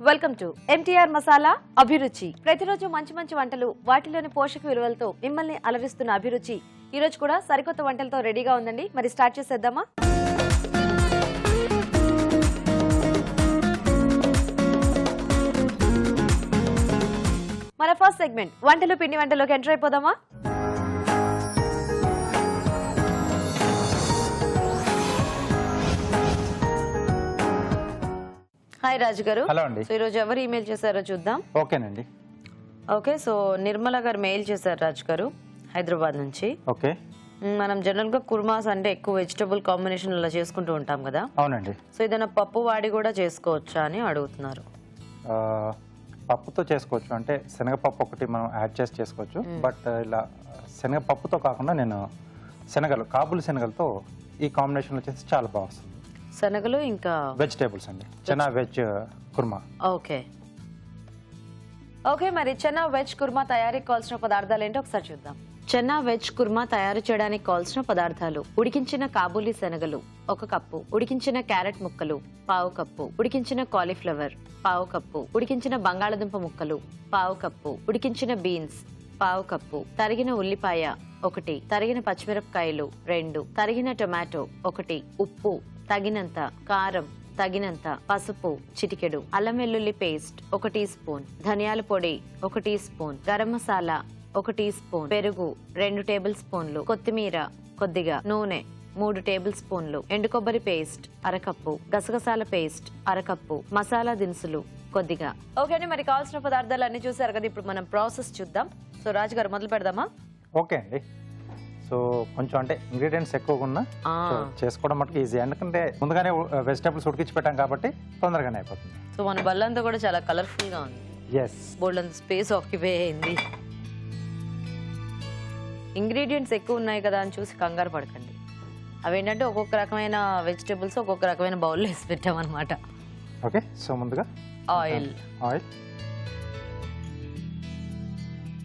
Welcome to MTR masala అభిరుచి. ప్రతిరోజు మంచి మంచి వంటలు వాటిలోని పోషక విలువలతో మిమ్మల్ని అలరిస్తున్న అభిరుచి ఈ రోజు కూడా సరికొత్త వంటలతో రెడీగా ఉందండి. మరి స్టార్ట్ చేసేద్దామా? మన ఫస్ట్ సెగ్మెంట్ వంటలు పిండి వంటలోకి ఎంటర్ అయిపోదామా? హాయ్ రాజు గారు. హలో అండి. సో ఈరోజు ఎవరు ఈమెయిల్ చేశారో చూద్దాం. ఓకేనండి. ఓకే, సో నిర్మల గారు మెయిల్ చేశారు రాజు గారు, హైదరాబాద్ నుంచి. ఓకే, మనం జనరల్ గా కుర్మాస్ అంటే ఎక్కువ వెజిటబుల్ కాంబినేషన్ అలా చేసుకుంటూ ఉంటాం కదా. అవునండి. సో ఏదైనా పప్పు వాడి కూడా చేసుకోవచ్చా అని అడుగుతున్నారు. పప్పుతో చేసుకోవచ్చు, అంటే శనగపప్పు ఒకటి మనం యాడ్ చేసి చేసుకోవచ్చు. బట్ ఇలా శనగపప్పుతో కాకుండా నేను కాబులి శనగలతో ఈ కాంబినేషన్ వచ్చేసి చాలా బాగా వస్తుంది. శనగలు ఇంకా వెజిటేబుల్స్ అండి, chana veg kurma. Okay okay, మరి చెన్నా వెజ్ కుర్మా తయారీకి కావాల్సిన పదార్థాలు ఏంటో ఒకసారి చూద్దాం. చెన్నా వెజ్ కుర్మా తయారు చేయడానికి కావాల్సిన పదార్థాలు: ఉడికించిన కాబూలీ శనగలు 1 కప్పు, ఉడికించిన క్యారెట్ ముక్కలు 1/2 కప్పు, ఉడికించిన కాలీఫ్లవర్ 1/2 కప్పు, ఉడికించిన బంగాళదుంప ముక్కలు 1/2 కప్పు, ఉడికించిన బీన్స్ 1/2 కప్పు, తరిగిన ఉల్లిపాయ 1, తరిగిన పచ్చిమిరపకాయలు 2, తరిగిన టొమాటో 1, ఉప్పు తగినంత, కారం తగినంత, పసుపు చిటికెడు, అల్లం వెల్లుల్లి పేస్ట్ 1 టీ స్పూన్, ధనియాల పొడి 1 teaspoon, garam masala 1 teaspoon, పెరుగు 2 టేబుల్ స్పూన్లు, కొత్తిమీర కొద్దిగా, నూనె 3 టేబుల్ స్పూన్లు, ఎండు కొబ్బరి పేస్ట్ 1/2 కప్పు, గసగసాల పేస్ట్ 1/2 కప్పు, మసాలా దినుసులు కొద్దిగా. ఓకే అండి, మరి కావాల్సిన పదార్థాలు అన్ని చూసారు కదా. ఇప్పుడు మనం ప్రాసెస్ చూద్దాం. సో రాజు గారు మొదలు పెడదామా? ఓకే అండి. సో కొంచెం అంటే ఇంగ్రీడియంట్స్ ఎక్కువగా ఉన్నా చేసుకోవడం మటుకు ఈజీ, ఎందుకంటే ముందుగానే వెజిటేబుల్స్ ఉడికించి పెట్టాం కాబట్టి తొందరగానే అయిపోతుంది. సో మన బల్లంతా కూడా చాలా కలర్ఫుల్ గా ఉంది. ఎస్, బోల్డ్ అంత స్పేస్ ఆక్యుపై అయింది. ఇంగ్రీడియంట్స్ ఎక్కువ ఉన్నాయి కదా అని చూసి కంగారు పడకండి. అవేంటంటే ఒక్కొక్క రకమైన వెజిటేబుల్స్ ఒక్కొక్క రకమైన బౌల్లో వేసి పెట్టామన్నమాట. ఓకే, సో ముందుగా ఆయిల్. ఆయిల్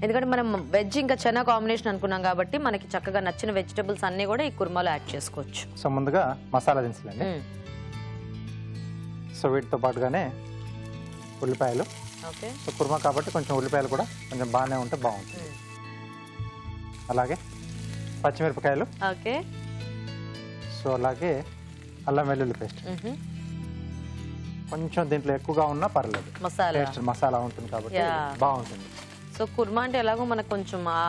ఎందుకంటే మనం వెజ్ ఇంకా చెన్నా కాంబినేషన్ అనుకున్నాం కాబట్టి మనకి చక్కగా నచ్చిన వెజిటబుల్స్ అన్ని కూడా ఈ కుర్మాలో యాడ్ చేసుకోవచ్చు. సో ముందుగా మసాలా దినుసులండి. సో వీటితో పాటుగానే ఉల్లిపాయలు. ఓకే, సో కుర్మా కాబట్టి కొంచెం ఉల్లిపాయలు కూడా కొంచెం బాగానే ఉంటే బాగుంటుంది. అలాగే పచ్చిమిరపకాయలు. ఓకే, సో అలాగే అల్లం వెల్లుల్లి పేస్ట్ కొంచెం దీంట్లో ఎక్కువగా ఉన్నా పర్లేదు, మసాలా ఉంటుంది కాబట్టి బాగుంటుంది. సో కుర్మా అంటే ఎలాగో మనకు కొంచెం ఆ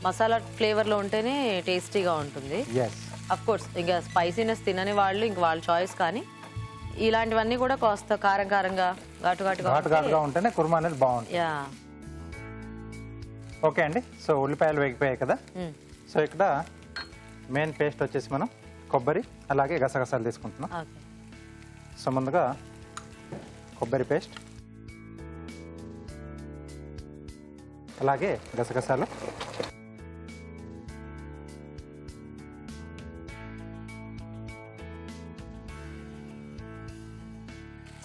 మసాలా ఫ్లేవర్ లో ఉంటేనే టేస్టీగా ఉంటుంది. అఫ్ కోర్స్ ఇంకా స్పైసీనెస్ తినని వాళ్ళు ఇంక వాళ్ళ చాయిస్, కానీ ఇలాంటివన్నీ కూడా కాస్త కారంగా ఘాటుగా ఉంటేనే కుర్మా అనేది బాగుంటుంది. ఓకే అండి, సో ఉల్లిపాయలు వేగిపోయాయి కదా. సో ఇక్కడ మెయిన్ పేస్ట్ వచ్చేసి మనం కొబ్బరి అలాగే గసగసాలు తీసుకుంటున్నాం. సో ముందుగా కొబ్బరి పేస్ట్ అలాగే గసగసాలు,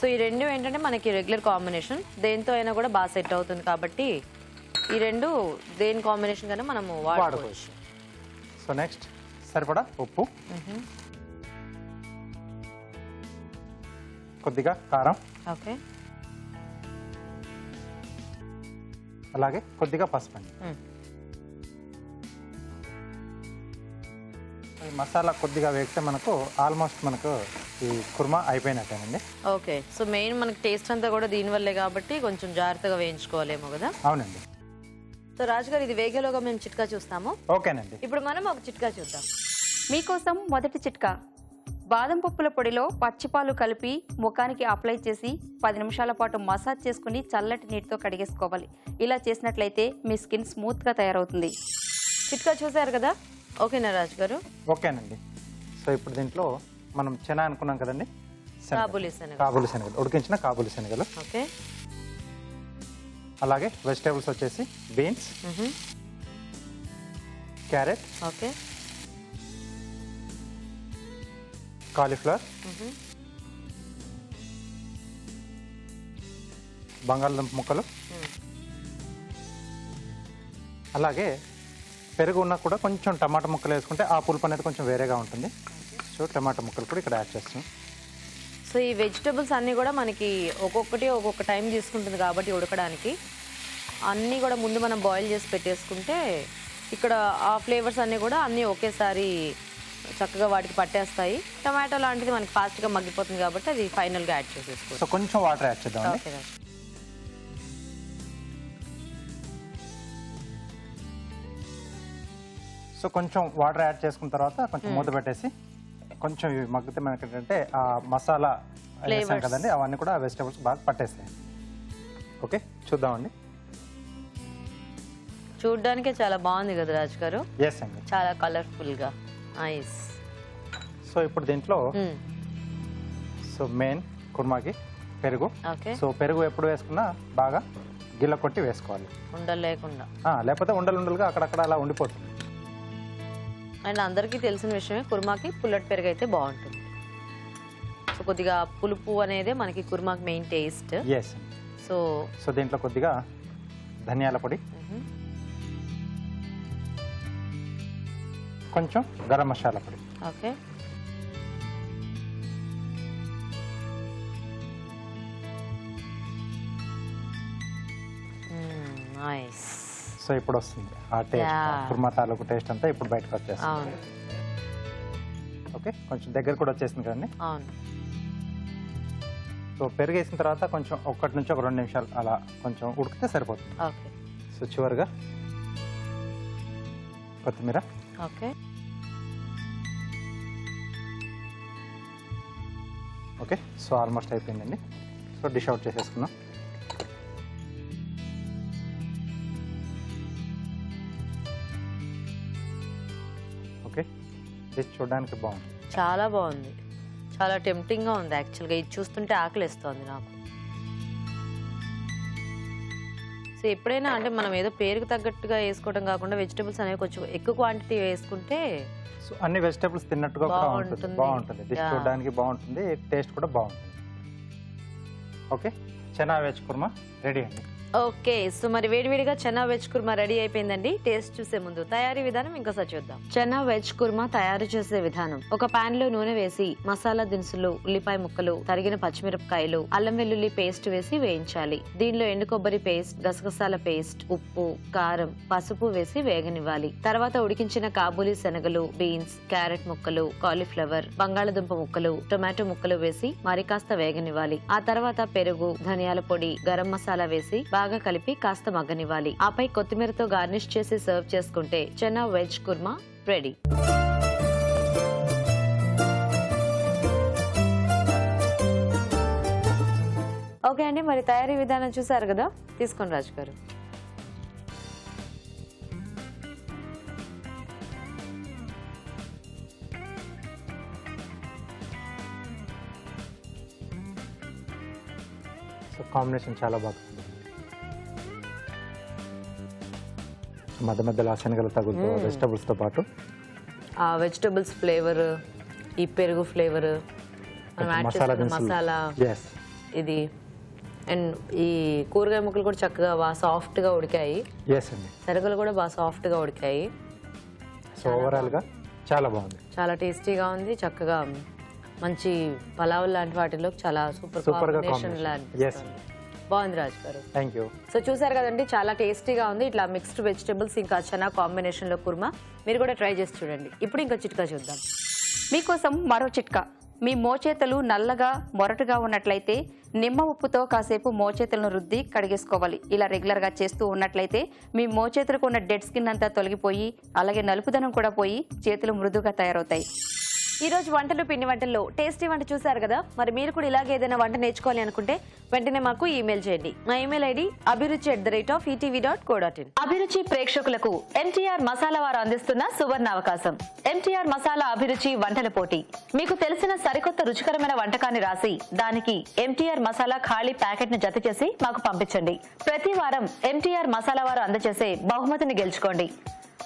సో ఈ రెండు ఏంటంటే మనకి రెగ్యులర్ కాంబినేషన్, దేంతో అయినా కూడా బాగా సెట్ అవుతుంది కాబట్టి ఈ రెండు దేని కాంబినేషన్ గానే మనము వాడుకోవచ్చు. సో నెక్స్ట్ సరిపడా ఉప్పు, కొద్దిగా కారం, ఓకే, అలాగే కొద్దిగా పసుపు అండి. ఈ మసాలా కొద్దిగా వేస్తే మనకు ఆల్మోస్ట్ మనకు ఈ కుర్మా అయిపోయినట్టేనండి. ఓకే, సో మెయిన్ మనకి టేస్ట్ అంతా కూడా దీనివల్లే కాబట్టి కొంచెం జాగ్రత్తగా వేయించుకోవాలేమో కదా. అవునండి. సో రాజుగారు ఇది వేగేలోగా మేము చిట్కా చూస్తాము. ఓకేనండి, ఇప్పుడు మనం ఒక చిట్కా చూద్దాం. మీకోసం మొదటి చిట్కా: బాదం పప్పుల పొడిలో పచ్చిపాలు కలిపి ముఖానికి అప్లై చేసి 10 నిమిషాల పాటు మసాజ్ చేసుకుని చల్లటి నీటితో కడిగేసుకోవాలి. ఇలా చేసినట్లయితే మీ స్కిన్ స్మూత్ గా తయారవుతుంది. చిట్కా చూసారు కదా. ఓకేనా రాజు గారు? ఓకేనండి. సో ఇప్పుడు దీంట్లో మనం చెనా అనుకున్నాం కదండి, కాబూలీ శనగలు, ఉడికించిన కాబూలీ శనగలు. ఓకే, అలాగే వెజిటేబుల్స్ వచ్చేసి బీన్స్, క్యారెట్, ఓకే, కాలీఫ్లవర్, బంగాళదుంప ముక్కలు, అలాగే పెరుగు ఉన్నా కూడా కొంచెం టమాటా ముక్కలు వేసుకుంటే ఆ పులుపు అనేది కొంచెం వేరేగా ఉంటుంది. సో టమాటా ముక్కలు కూడా ఇక్కడ యాడ్ చేస్తాం. సో ఈ వెజిటబుల్స్ అన్నీ కూడా మనకి ఒక్కొక్కటి ఒక్కొక్క టైం తీసుకుంటుంది కాబట్టి ఉడకడానికి అన్నీ కూడా ముందు మనం బాయిల్ చేసి పెట్టేసుకుంటే ఇక్కడ ఆ ఫ్లేవర్స్ అన్నీ కూడా అన్నీ ఒకేసారి చక్కగా వాటికి పట్టేస్తాయి. టమాటో లాంటిది మనకి ఫాస్ట్గా మగ్గిపోతుంది కాబట్టి అది ఫైనల్గా యాడ్ చేసేసుకోవచ్చు. సో కొంచెం వాటర్ యాడ్ చేద్దాం. ఓకే రాజ్. సో కొంచెం వాటర్ యాడ్ చేసుకున్న తర్వాత కొంచెం మూత పెట్టేసి కొంచెం ఇవి మగ్గితే మనకి ఏంటంటే ఆ మసాలా వేసాం కదండి, అవన్నీ కూడా వెజిటబుల్స్ బాగా పట్టేస్తాయి. ఓకే, చూద్దామండి. చూడ్డానికే చాలా బాగుంది కదా రాజు గారు. ఎస్ అండి, చాలా కలర్ఫుల్గా నైస్. సో ఇప్పుడు దీంట్లో సో మెయిన్ కుర్మాకి పెరుగు. ఓకే, సో పెరుగు ఎప్పుడు వేసుకున్నా బాగా గిల్ల కొట్టి వేసుకోవాలి, ఉండలు లేకుండా. లేకపోతే ఉండలుగా అక్కడక్కడ అలా ఉండిపోతుంది. అండ్ అందరికీ తెలిసిన విషయమే కుర్మాకి పుల్లటి పెరుగు అయితే బాగుంటుంది. సో కొద్దిగా పులుపు అనేది మనకి కుర్మాకి main taste. Yes, so so దీంట్లో కొద్దిగా ధనియాల పొడి, కొంచెం గరం మసాలా పొడి. Okay, nice. సో ఇప్పుడు వస్తుంది ఆ టేస్ట్, కుర్మా తాలూకు టేస్ట్ అంతా ఇప్పుడు బయటకు వచ్చేస్తుంది. అవును, ఓకే, కొంచెం దగ్గర కూడా వచ్చేసింది కదండి. అవును. సో పెరుగు వేసిన తర్వాత కొంచెం 1 నుంచి 2 నిమిషాలు అలా కొంచెం ఉడికితే సరిపోతుంది. ఓకే, సో చివరిగా కొత్తిమీర. ఓకే, ఓకే, సో ఆల్మోస్ట్ అయిపోయిందండి. సో డిష్ అవుట్ చేసేసుకుందాం. ఓకే, డిష్ చూడడానికి బాగుంది, చాలా బాగుంది, చాలా టెంప్టింగ్గా ఉంది యాక్చువల్గా. ఇది చూస్తుంటే ఆకలిస్తోంది నాకు. సో ఎప్పుడైనా అంటే మనం ఏదో పేరుకు తగ్గట్టుగా వేసుకోవడం కాకుండా వెజిటబుల్స్ అనేవి కొంచెం ఎక్కువ క్వాంటిటీ వేసుకుంటే సో అన్ని వెజిటబుల్స్ తిన్నట్టుగా కూడా ఉంటుంది, బాగుంటుంది. డిష్ చూడడానికి బాగుంటుంది, టేస్ట్ కూడా బాగుంటుంది. Okay, chana veg kurma ready అండి. ఓకే, సో మరి వేడివేడిగా చెన్నా వెజ్ కుర్మా రెడీ అయిపోయిందండి. టేస్ట్ చూసే ముందు తయారీ విధానం ఇంకోసారి చూద్దాం. చెన్నా వెజ్ కుర్మా తయారు చేసే విధానం: ఒక పాన్ లో నూనె వేసి మసాలా దినుసులు, ఉల్లిపాయ ముక్కలు, తరిగిన పచ్చిమిరపకాయలు, అల్లం వెల్లుల్లి పేస్ట్ వేసి వేయించాలి. దీనిలో ఎండు కొబ్బరి పేస్ట్, గసగసాల పేస్ట్, ఉప్పు, కారం, పసుపు వేసి వేగనివ్వాలి. తర్వాత ఉడికించిన కాబూలీ శనగలు, బీన్స్, క్యారెట్ ముక్కలు, కాలీఫ్లవర్, బంగాళదుంప ముక్కలు, టొమాటో ముక్కలు వేసి మరి కాస్త వేగనివ్వాలి. ఆ తర్వాత పెరుగు, ధనియాల పొడి, గరం మసాలా వేసి బాగా కలిపి కాస్త మగ్గనివ్వాలి. ఆపై కొత్తిమీరతో గార్నిష్ చేసి సర్వ్ చేసుకుంటే chana veg kurma ready. Okay అండి, మరి తయారీ విధానం చూసారు కదా, తీసుకోండి రాజు గారు. సో కాంబినేషన్ చాలా బాగుంది. మధ్య మధ్యలో శనగలు తగులుతూ వెజిటబుల్స్తో పాటు ఆ వెజిటబుల్స్ ఫ్లేవర్, ఈ పెరుగు ఫ్లేవర్, మసాలా, ఇది అండ్ ఈ కూరగాయ ముక్కలు కూడా చక్కగా బాగా సాఫ్ట్గా ఉడికాయి. శనగలు కూడా బాగా సాఫ్ట్గా ఉడికాయి. సో ఓవరాల్గా చాలా బాగుంది, చాలా టేస్టీగా ఉంది. చక్కగా మంచి పలావ్ లాంటి వాటిలో చాలా సూపర్ కాంబినేషన్ బాగుంది రాజు గారు. Thank you. సో చూసారు కదండి, చాలా టేస్టీగా ఉంది. ఇట్లా మిక్స్డ్ వెజిటబుల్స్ ఇంకా చనా కాంబినేషన్లో కుర్మా మీరు కూడా ట్రై చేసి చూడండి. ఇప్పుడు ఇంకో చిట్కా చూద్దాం. మీకోసం మరో చిట్కా. మీ మోచేతులు నల్లగా మొరటుగా ఉన్నట్లయితే నిమ్మ ఉప్పుతో కాసేపు మోచేతులను రుద్ది కడిగేసుకోవాలి. ఇలా రెగ్యులర్గా చేస్తూ ఉన్నట్లయితే మీ మోచేతులకు ఉన్న డెడ్ స్కిన్ అంతా తొలగిపోయి అలాగే నలుపుదనం కూడా పోయి చేతులు మృదుగా తయారవుతాయి. ఈ రోజు వంటలు పిండి వంటల్లో టేస్టీ వంట చూసారు కదా. మరి మీరు కూడా ఇలాగే ఏదైనా వంట నేర్చుకోవాలి అనుకుంటే వెంటనే మాకు ఈమెయిల్ చేయండి. మా ఈమెయిల్ ఐడి abhiruchi@etv.co.in. అభిరుచి ప్రేక్షకులకు ఎన్టీఆర్ మసాలా వారు అందిస్తున్న సువర్ణ అవకాశం. ఎన్టీఆర్ మసాలా అభిరుచి వంటల పోటీ. మీకు తెలిసిన సరికొత్త రుచికరమైన వంటకాన్ని రాసి దానికి ఎన్టీఆర్ మసాలా ఖాళీ ప్యాకెట్ ను జత చేసి మాకు పంపించండి. ప్రతి వారం ఎన్టీఆర్ మసాలా వారు అందజేసే బహుమతిని గెలుచుకోండి.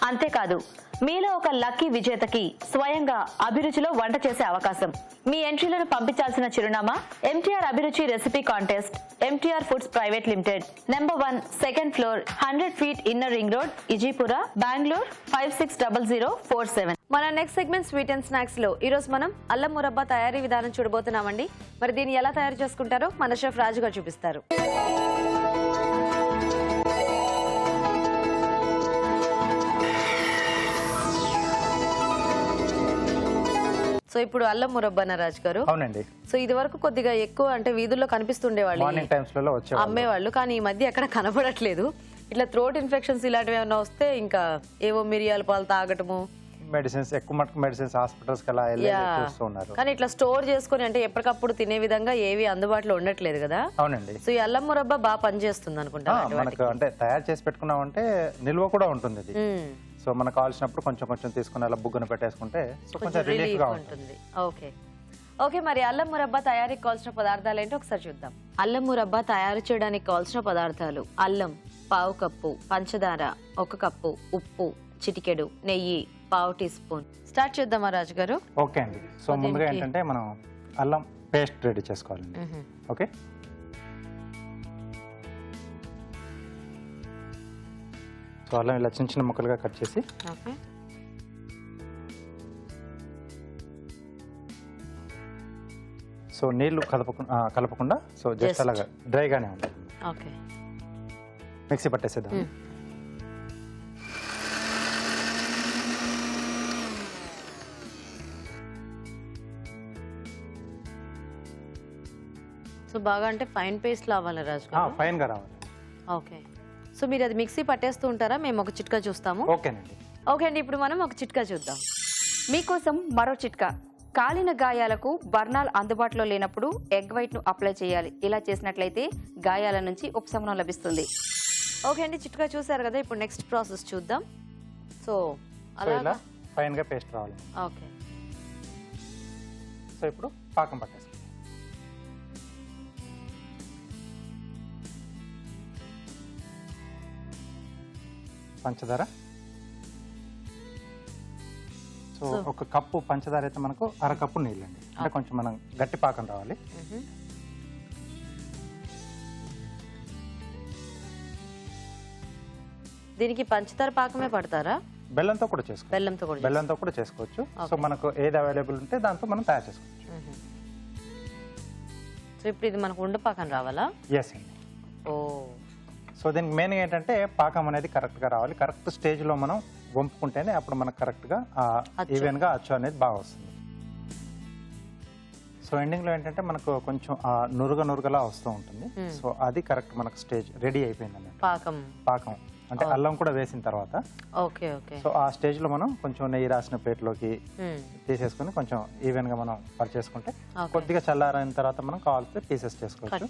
అంతేకాదు మీలో ఒక లక్కీ విజేతకి స్వయంగా అభిరుచిలో వంట చేసే అవకాశం. మీ ఎంట్రీలను పంపించాల్సిన చిరునామా MTR Abhiruchi recipe contest, MTR foods private limited, number 1, second floor, 100 feet inner ring road, Ejipura, Bengaluru 560047. మన next segment sweet and snacks లో ఈ రోజు మనం అల్లం మురబ్బా తయారీ విధానం చూడబోతున్నామండి. మరి దీన్ని ఎలా తయారు చేసుకుంటారో మన షెఫ్ రాజు గారు చూపిస్తారు. సో ఇప్పుడు అల్లం మురబ్బా రాజు గారు. అవునండి. సో ఇది వరకు కొద్దిగా ఎక్కువ అంటే వీధుల్లో కనిపిస్తుండేవాళ్ళు, మార్నింగ్ టైమ్స్ లో అమ్మేవాళ్ళు, కానీ ఈ మధ్య ఎక్కడ కనపడట్లేదు. ఇట్లా థ్రోట్ ఇన్ఫెక్షన్స్ ఇలాంటివి ఏమైనా వస్తే ఇంకా ఏవో మిరియాల పాలు తాగటము, మెడిసిన్స్ ఎక్కువ మటుకు మెడిసిన్స్ హాస్పిటల్స్ కి అలా చూస్తున్నారు. కానీ ఇట్లా స్టోర్ చేసుకుని అంటే ఎప్పటికప్పుడు తినే విధంగా ఏవి అందుబాటులో ఉండట్లేదు కదా. అవునండి. సో ఈ అల్లం మురబ్బా బాగా పనిచేస్తుంది అనుకుంటా. మనకు అంటే తయారు చేసి పెట్టుకున్నామంటే నిల్వ కూడా ఉంటుంది అది. సో మనకు కావాల్సినప్పుడు కొంచెం కొంచెం తీసుకుని అలా బుగ్గన పెట్టేసుకుంటే సో కొంచెం రిలీఫ్ గా ఉంటుంది. ఓకే ఓకే మరి అల్లం మురబ్బా తయారీకి కావాల్సిన పదార్థాలు ఏంటో ఒకసారి చూద్దాం. అల్లం మురబ్బా తయారు చేయడానికి కావాల్సిన పదార్థాలు: అల్లం 1/2 కప్పు, పంచదార 1 కప్పు, ఉప్పు చిటికెడు, నెయ్యి 1/2 టీ స్పూన్. స్టార్ట్ చేద్దామా రాజు గారు? ఓకే అండి. సో ముందుగా ఏంటంటే మనం అల్లం పేస్ట్ రెడీ చేసుకోవాలండి. ఓకే. సో అల్లం ఇలా చిన్న చిన్న ముక్కలుగా కట్ చేసి సో నీళ్లు కలపకుండా సో జస్ట్ అలాగా డ్రైగానే ఉంటుంది. ఓకే. మిక్సీ పట్టేసేద్దాం. సో బాగా అంటే ఫైన్ పేస్ట్ లావాలి రాజు గారు? ఫైన్ గా రావాలి. ఓకే. సో మీరు అది మిక్సీ పట్టేస్తూ ఉంటారా? మేము ఒక చిట్కా చూస్తాము. ఓకేనండి. ఓకే అండి, ఇప్పుడు మనం ఒక చిట్కా చూద్దాం. మీకోసం మరో చిట్కా. కాలిన గాయాలకు బర్నాల్ అందుబాటులో లేనప్పుడు ఎగ్ వైట్ ను అప్లై చేయాలి. ఇలా చేసినట్లయితే గాయాల నుంచి ఉపశమనం లభిస్తుంది. ఓకే అండి, చిట్కా చూసారు కదా. ఇప్పుడు నెక్స్ట్ ప్రాసెస్ చూద్దాం. సో ఇలా ఫైన్ గా పేస్ట్ రావాలి. ఓకే. సో ఇప్పుడు పాకం పట్టేస్తాం. పంచదార, సో 1 కప్పు పంచదార అయితే మనకు 1/2 కప్పు నీళ్ళండి. అంటే కొంచెం మనం గట్టి పాకం రావాలి. దీనికి పంచదార పాకమే పడతారా? బెల్లంతో కూడా చేసుకోవచ్చు. బెల్లంతో కూడా చేసుకోవచ్చు. సో మనకు ఏది అవైలబుల్ ఉంటే దాంతో మనం తయారు చేసుకోవచ్చు. సో ఇప్పుడు ఇది మనకు ఉండపాకం రావాలా? ఎస్ అండి. సో దీనికి మెయిన్ ఏంటంటే పాకం అనేది కరెక్ట్ గా రావాలి. కరెక్ట్ స్టేజ్ లో మనం వంపుకుంటేనే అప్పుడు మనకు కరెక్ట్ గా ఈవెన్ గా అచ్చు అనేది బాగా వస్తుంది. సో ఎండింగ్ లో ఏంటంటే మనకు కొంచెం నురగలా వస్తూ ఉంటుంది. సో అది కరెక్ట్ మనకు స్టేజ్ రెడీ అయిపోయింది అన్నట్టు. పాకం అంటే అల్లం కూడా వేసిన తర్వాత. Okay okay. సో ఆ స్టేజ్ లో మనం కొంచెం నెయ్యి రాసిన ప్లేట్లోకి తీసేసుకుని కొంచెం ఈవెన్ గా మనం పరిచేసుకుంటే కొద్దిగా చల్లారైన తర్వాత మనం కావాల్సి పీసెస్ చేసుకోవచ్చు.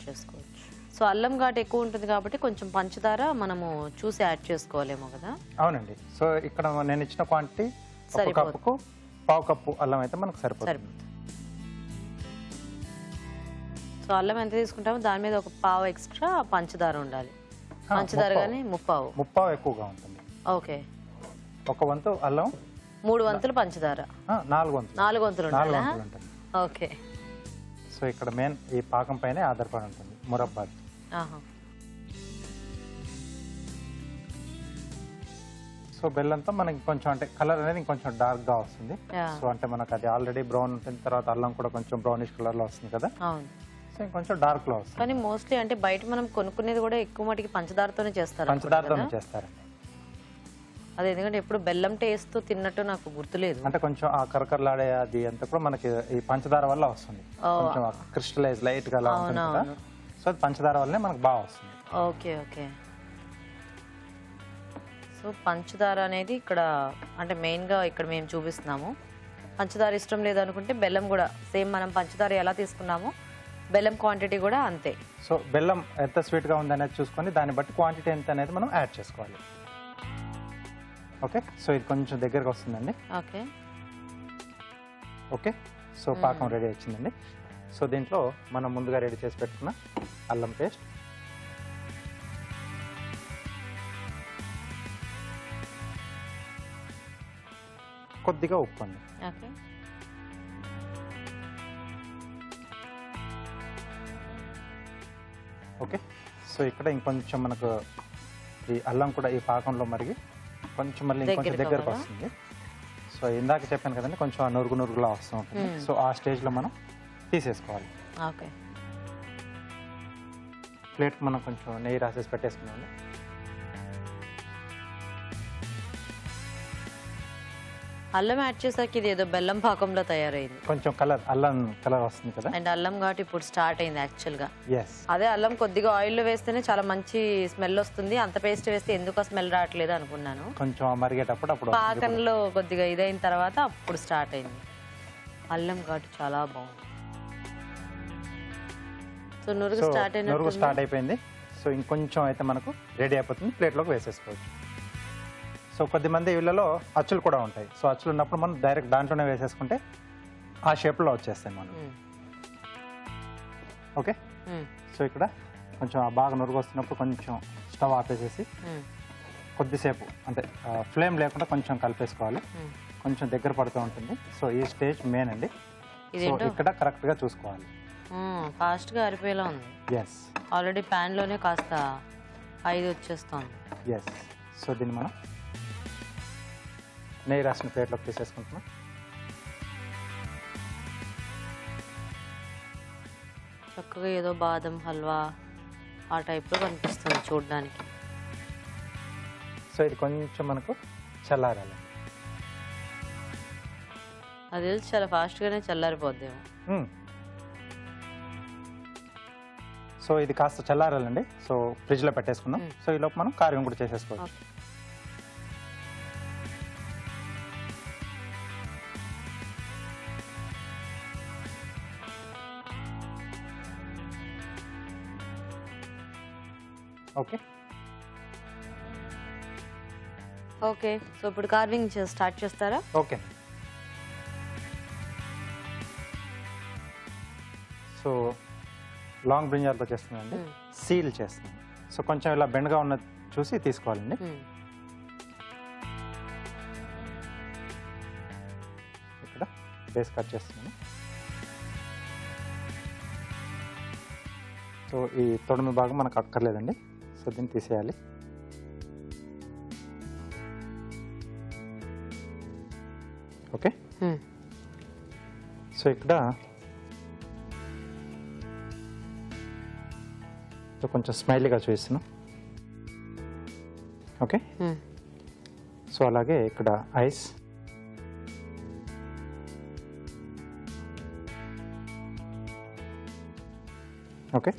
సో అల్లం ఘాటు ఎక్కువ ఉంటుంది కాబట్టి కొంచెం పంచదార మనము చూసి యాడ్ చేసుకోవాలేమో కదా. అవునండి. సో ఇక్కడ నేను ఇచ్చిన క్వాంటిటీ 1 కప్పుకు 1/2 కప్పు అల్లం అయితే మనకు సరిపోతుంది. సో అల్లం ఎంత తీసుకుంటామో దాని మీద 1/2 ఎక్స్ట్రా పంచదార ఉండాలి. పంచదార కానీ 3/2 ఎక్కువగా ఉంటుంది. ఓకే. 1 వంతు అల్లం, 3 వంతులు పంచదార, 4 వంతులు ఉంటుంది. ఓకే. సో ఇక్కడ మెయిన్ ఈ పాకం పైనే ఆధారపడి ఉంటుంది మురబ్బా. సో బెల్లంతో మనకి కొంచెం అంటే కలర్ అనేది ఇంకొంచెం డార్క్ గా వస్తుంది. సో అంటే మనకు అది ఆల్రెడీ బ్రౌన్ ఉంటుంది, తర్వాత అల్లం కూడా కొంచెం బ్రౌనిష్ కలర్ లో వస్తుంది కదా. సో ఇంకొంచెం డార్క్ లో వస్తుంది. కానీ మోస్ట్లీ అంటే బయట మనం కొనుక్కునేది కూడా ఎక్కువ మటుకి పంచదారతోనే చేస్తారు. పంచదారతోనే చేస్తారండి. అది ఎందుకంటే ఎప్పుడు బెల్లం టేస్ట్ తిన్నట్టు నాకు గుర్తులేదు. అంటే కొంచెం ఆ కరకరలాడే అది అంతా కూడా మనకి ఈ పంచదార వల్ల వస్తుంది. కొంచెం క్రిస్టలైజ్ లైట్ గా అలా ఉంటుంది కదా. సో పంచదార వల్లనే మనకు బాగా వస్తుంది. Okay okay. సో పంచదార అనేది ఇక్కడ అంటే మెయిన్గా ఇక్కడ మేము చూపిస్తున్నాము. పంచదార ఇష్టం లేదనుకుంటే బెల్లం కూడా సేమ్ మనం పంచదార ఎలా తీసుకున్నామో బెల్లం క్వాంటిటీ కూడా అంతే. సో బెల్లం ఎంత స్వీట్గా ఉందనేది చూసుకొని దాన్ని బట్టి క్వాంటిటీ ఎంత అనేది మనం యాడ్ చేసుకోవాలి. ఓకే. సో ఇది కొంచెం దగ్గరకు వస్తుందండి. Okay okay. సో పాకం రెడీ వచ్చిందండి. సో దీంట్లో మనం ముందుగా రెడీ చేసి పెట్టుకున్న అల్లం పేస్ట్, కొద్దిగా ఉప్పు అండి. ఓకే. ఓకే. సో ఇక్కడ ఇంకొంచెం మనకు ఈ అల్లం కూడా ఈ పాకంలో మరిగి కొంచెం మళ్ళీ ఇంకొంచెం దగ్గరకు వస్తుంది. సో ఇందాక చెప్పాను కదండి, కొంచెం ఆ నురుగులా వస్తూ ఉంటుంది. సో ఆ స్టేజ్లో మనం తీసేసుకోవాలి. ఓకే. ప్లేట్కి మనం కొంచెం నెయ్యి రాసేసి పెట్టేసుకున్నాము. అల్లం యాడ్ చేసాక ఇది ఏదో బెల్లం పాకంలో తయారైంది. కొంచెం అల్లం కలర్ వస్తుంది కదా. అండ్ అల్లం కాబట్టి ఇప్పుడు స్టార్ట్ అయింది యాక్చువల్గా. ఎస్. అదే అల్లం కొద్దిగా ఆయిల్లో వేస్తేనే చాలా మంచి స్మెల్ వస్తుంది. అంత పేస్ట్ వేస్తే ఎందుకు స్మెల్ రావట్లేదు అనుకున్నాను. కొంచెం మరిగేటప్పుడు అప్పుడు పాకంలో కొద్దిగా ఇదైన తర్వాత అప్పుడు స్టార్ట్ అయింది. అల్లం ఘాటు చాలా బాగుంది. సో నురుగు స్టార్ట్ అయిపోయింది. సో ఇంకొంచెం అయితే మనకు రెడీ అయిపోతుంది. ప్లేట్లోకి వేసేసుకోవచ్చు. సో కొద్దిమంది ఇళ్ళలో అచ్చులు కూడా ఉంటాయి. సో అచ్చులు ఉన్నప్పుడు మనం డైరెక్ట్ దాంట్లోనే వేసేసుకుంటే ఆ షేప్లో వచ్చేస్తాయి మనం. ఓకే. సో ఇక్కడ కొంచెం బాగా నురుగు వస్తున్నప్పుడు కొంచెం స్టవ్ ఆపేసేసి కొద్దిసేపు అంటే ఫ్లేమ్ లేకుండా కొంచెం కలిపేసుకోవాలి. కొంచెం దగ్గర పడుతూ ఉంటుంది. సో ఈ స్టేజ్ మెయిన్ అండి. సో ఇక్కడ కరెక్ట్గా చూసుకోవాలి. ఫాస్ట్గా అరిపోయేలా ఉంది. ఎస్. ఆల్రెడీ ప్యాన్లోనే కాస్త 5 వచ్చేస్తుంది. ఎస్. సో దీన్ని మనం నెయ్యి రాసిన ప్లేట్లోకి తీసేసుకుంటున్నాం. చక్కగా ఏదో బాదం హల్వా ఆ టైప్లో కనిపిస్తుంది చూడడానికి. సో ఇది కొంచెం మనకు చల్లారాలి. అది తెలిసి చాలా ఫాస్ట్గానే చల్లారిపోద్దేమో. సో ఇది కాస్త చల్లారాలండి. సో ఫ్రిడ్జ్లో పెట్టేసుకుందాం. సో ఈ లోపు మనం కార్యం కూడా చేసేసుకోవచ్చు. ఓకే. ఓకే. సో ఇప్పుడు కార్వింగ్ స్టార్ట్ చేస్తారా? ఓకే. సో లాంగ్ బ్రింజాల్తో చేస్తున్నానండి. సీల్ చేస్తున్నాను. సో కొంచెం ఇలా బెండ్గా ఉన్న చూసి తీసుకోవాలండి. ఇక్కడ బేస్ కట్ చేస్తున్నాను. సో ఈ తొడిమి భాగం మనకు అక్కర్లేదండి. సో దీన్ని తీసేయాలి. ఓకే. సో ఇక్కడ కొంచెం స్మైలీగా చూపిస్తున్నాం. ఓకే. సో అలాగే ఇక్కడ ఐస్. ఓకే.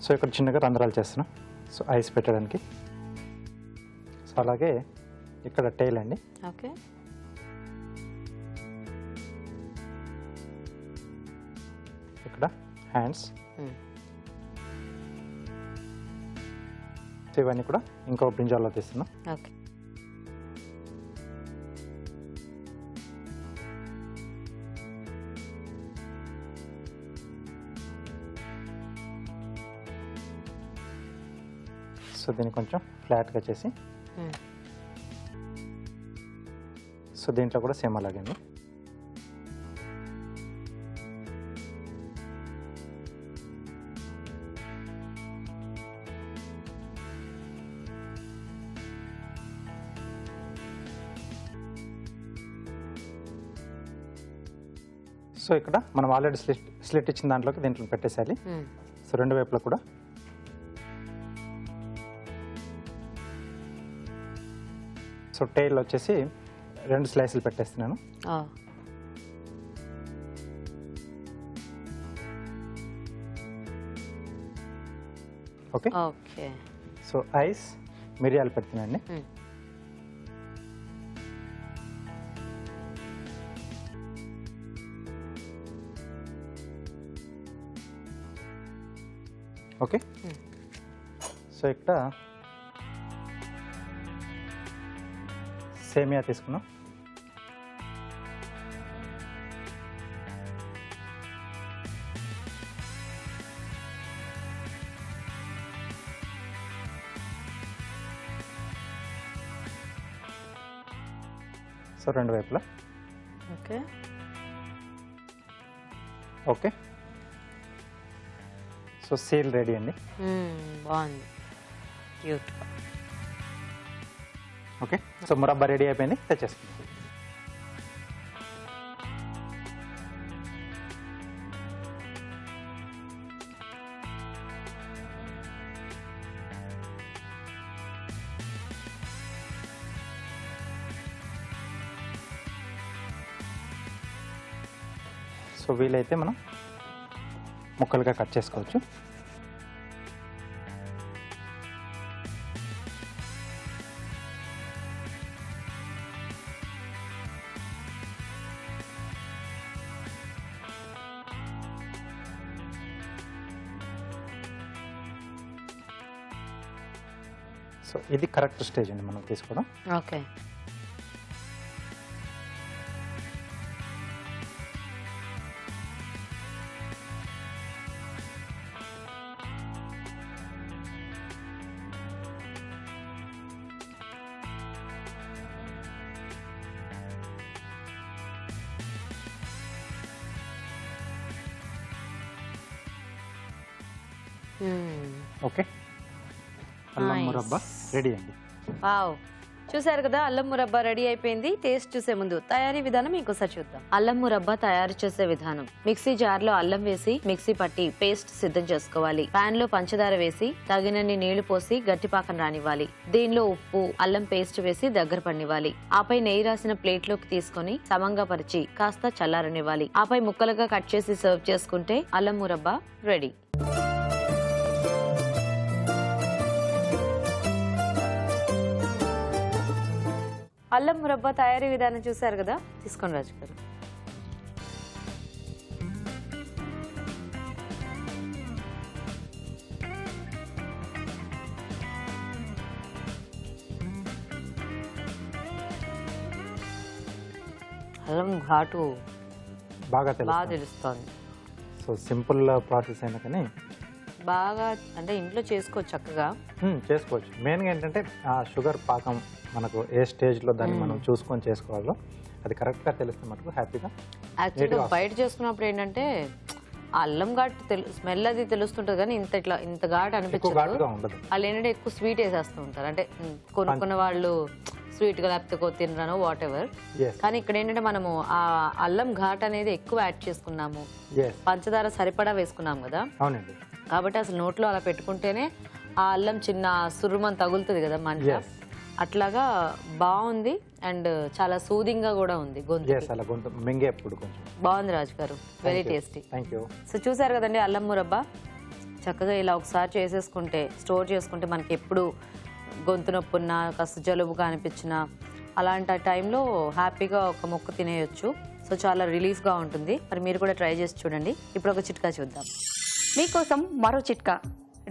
సో ఇక్కడ చిన్నగా రంధ్రాలు చేస్తున్నాం. సో ఐస్ పెట్టడానికి. సో అలాగే ఇక్కడ టైల్ అండి. ఓకే. ఇక్కడ హ్యాండ్స్. ఇవన్నీ కూడా ఇంకో బ్రింజాల్లో తీస్తున్నాం. ఓకే. సో దీన్ని కొంచెం ఫ్లాట్గా చేసి సో దీంట్లో కూడా సేమ్ అలాగే. సో ఇక్కడ మనం ఆల్రెడీ స్లిట్ ఇచ్చిన దాంట్లోకి దీంట్లో పెట్టేసేయాలి. సో రెండు వైపులా కూడా. సో టైల్ వచ్చేసి 2 స్లైసులు పెట్టేస్తున్నాను. ఓకే. ఓకే. సో ఐస్ మిరియాలు పెడుతున్నాండి. ఓకే. సో ఇక్కడ సేమియా తీసుకున్నాం. సో రెండు వైపులా okay. Okay, so seal ready అండి. బాగుంది, cute. Okay, so murabba ready అయిపోయింది, తెచ్చేసుకుందాం. సో వీలైతే మనం ముక్కలుగా కట్ చేసుకోవచ్చు. సో ఇది కరెక్ట్ స్టేజ్ అండి మనం తీసుకోవడం. ఓకే. ఓకే, అల్లం Nice. మురబ్బా రెడీ అండి. వావ్, చూసారు కదా, అల్లం మురబ్బా రెడీ అయిపోయింది. టేస్ట్ చూసే ముందు తయారీ విధానం ఇంకోసారి చూద్దాం. అల్లం మురబ్బా తయారు చేసే విధానం: మిక్సీ జార్ లో అల్లం వేసి మిక్సీ పట్టి పేస్ట్ సిద్ధం చేసుకోవాలి. పాన్ లో పంచదార వేసి తగినన్ని నీళ్లు పోసి గట్టిపాకం రానివ్వాలి. దీనిలో ఉప్పు, అల్లం పేస్ట్ వేసి దగ్గర పడినివ్వాలి. ఆపై నెయ్యి రాసిన ప్లేట్ లోకి తీసుకొని సమంగా పరిచి కాస్త చల్లారనివ్వాలి. ఆపై ముక్కలుగా కట్ చేసి సర్వ్ చేసుకుంటే అల్లం మురబ్బా రెడీ. అల్లం మురబ్బా తయారీ విధానం చూసారు కదా, తీసుకోండి రాజు గారు. అల్లం ఘాటు బాగా బాగా తెలుసు. తెలుస్తోంది. సో సింపుల్ ప్రాసెస్ అయినా కానీ బాగా అంటే ఇంట్లో చేసుకోవచ్చు చక్కగా. చేసుకోవచ్చు. మెయిన్గా ఏంటంటే ఆ షుగర్ పాకం మనకు ఏ స్టేజ్లో దాన్ని మనం చూసుకొని చేసుకోవాలో అది కరెక్ట్గా తెలిస్తే మటుకు హ్యాపీగా. యాక్చువల్గా బయట చేసుకున్నప్పుడు ఏంటంటే ఆ అల్లం ఘాటు స్మెల్ అది తెలుస్తుంటుంది, కానీ ఇంత ఘాటు ఎక్కువ అనిపించదు. ఘాటుగా ఉండదు. వాళ్ళు ఏంటంటే ఎక్కువ స్వీట్ వేసేస్తూ ఉంటారు. అంటే కొనుక్కున్న వాళ్ళు స్వీట్ గా లేకపోతే తినరానో వాట్ ఎవర్. Yes. కానీ ఇక్కడ ఏంటంటే మనము ఆ అల్లం ఘాట్ అనేది ఎక్కువ యాడ్ చేసుకున్నాము, Yes. పంచదార సరిపడా వేసుకున్నాం కదా, అవునండి. కాబట్టి అసలు నోట్లో అలా పెట్టుకుంటేనే ఆ అల్లం చిన్న సుర్రుమని తగులుతుంది కదా మంట. Yes. అట్లాగా బాగుంది అండ్ చాలా సూదింగ్ గా కూడా ఉంది గొంతు. ఎస్, అలా గొంతు మింగే అప్పుడు కొంచెం బాగుంది రాజు గారు, very tasty. Thank you. So చూసారు కదండి అల్లం మురబ్బా. చక్కగా ఇలా ఒకసారి చేసేసుకుంటే, స్టోర్ చేసుకుంటే మనకి ఎప్పుడు గొంతు నొప్పి ఉన్నా, కాస్త జలుబుగా అనిపించినా అలాంటి టైంలో హ్యాపీగా ఒక ముక్క తినేయొచ్చు. సో చాలా రిలీఫ్గా ఉంటుంది. మరి మీరు కూడా ట్రై చేసి చూడండి. ఇప్పుడు ఒక చిట్కా చూద్దాం. మీకోసం మరో చిట్కా.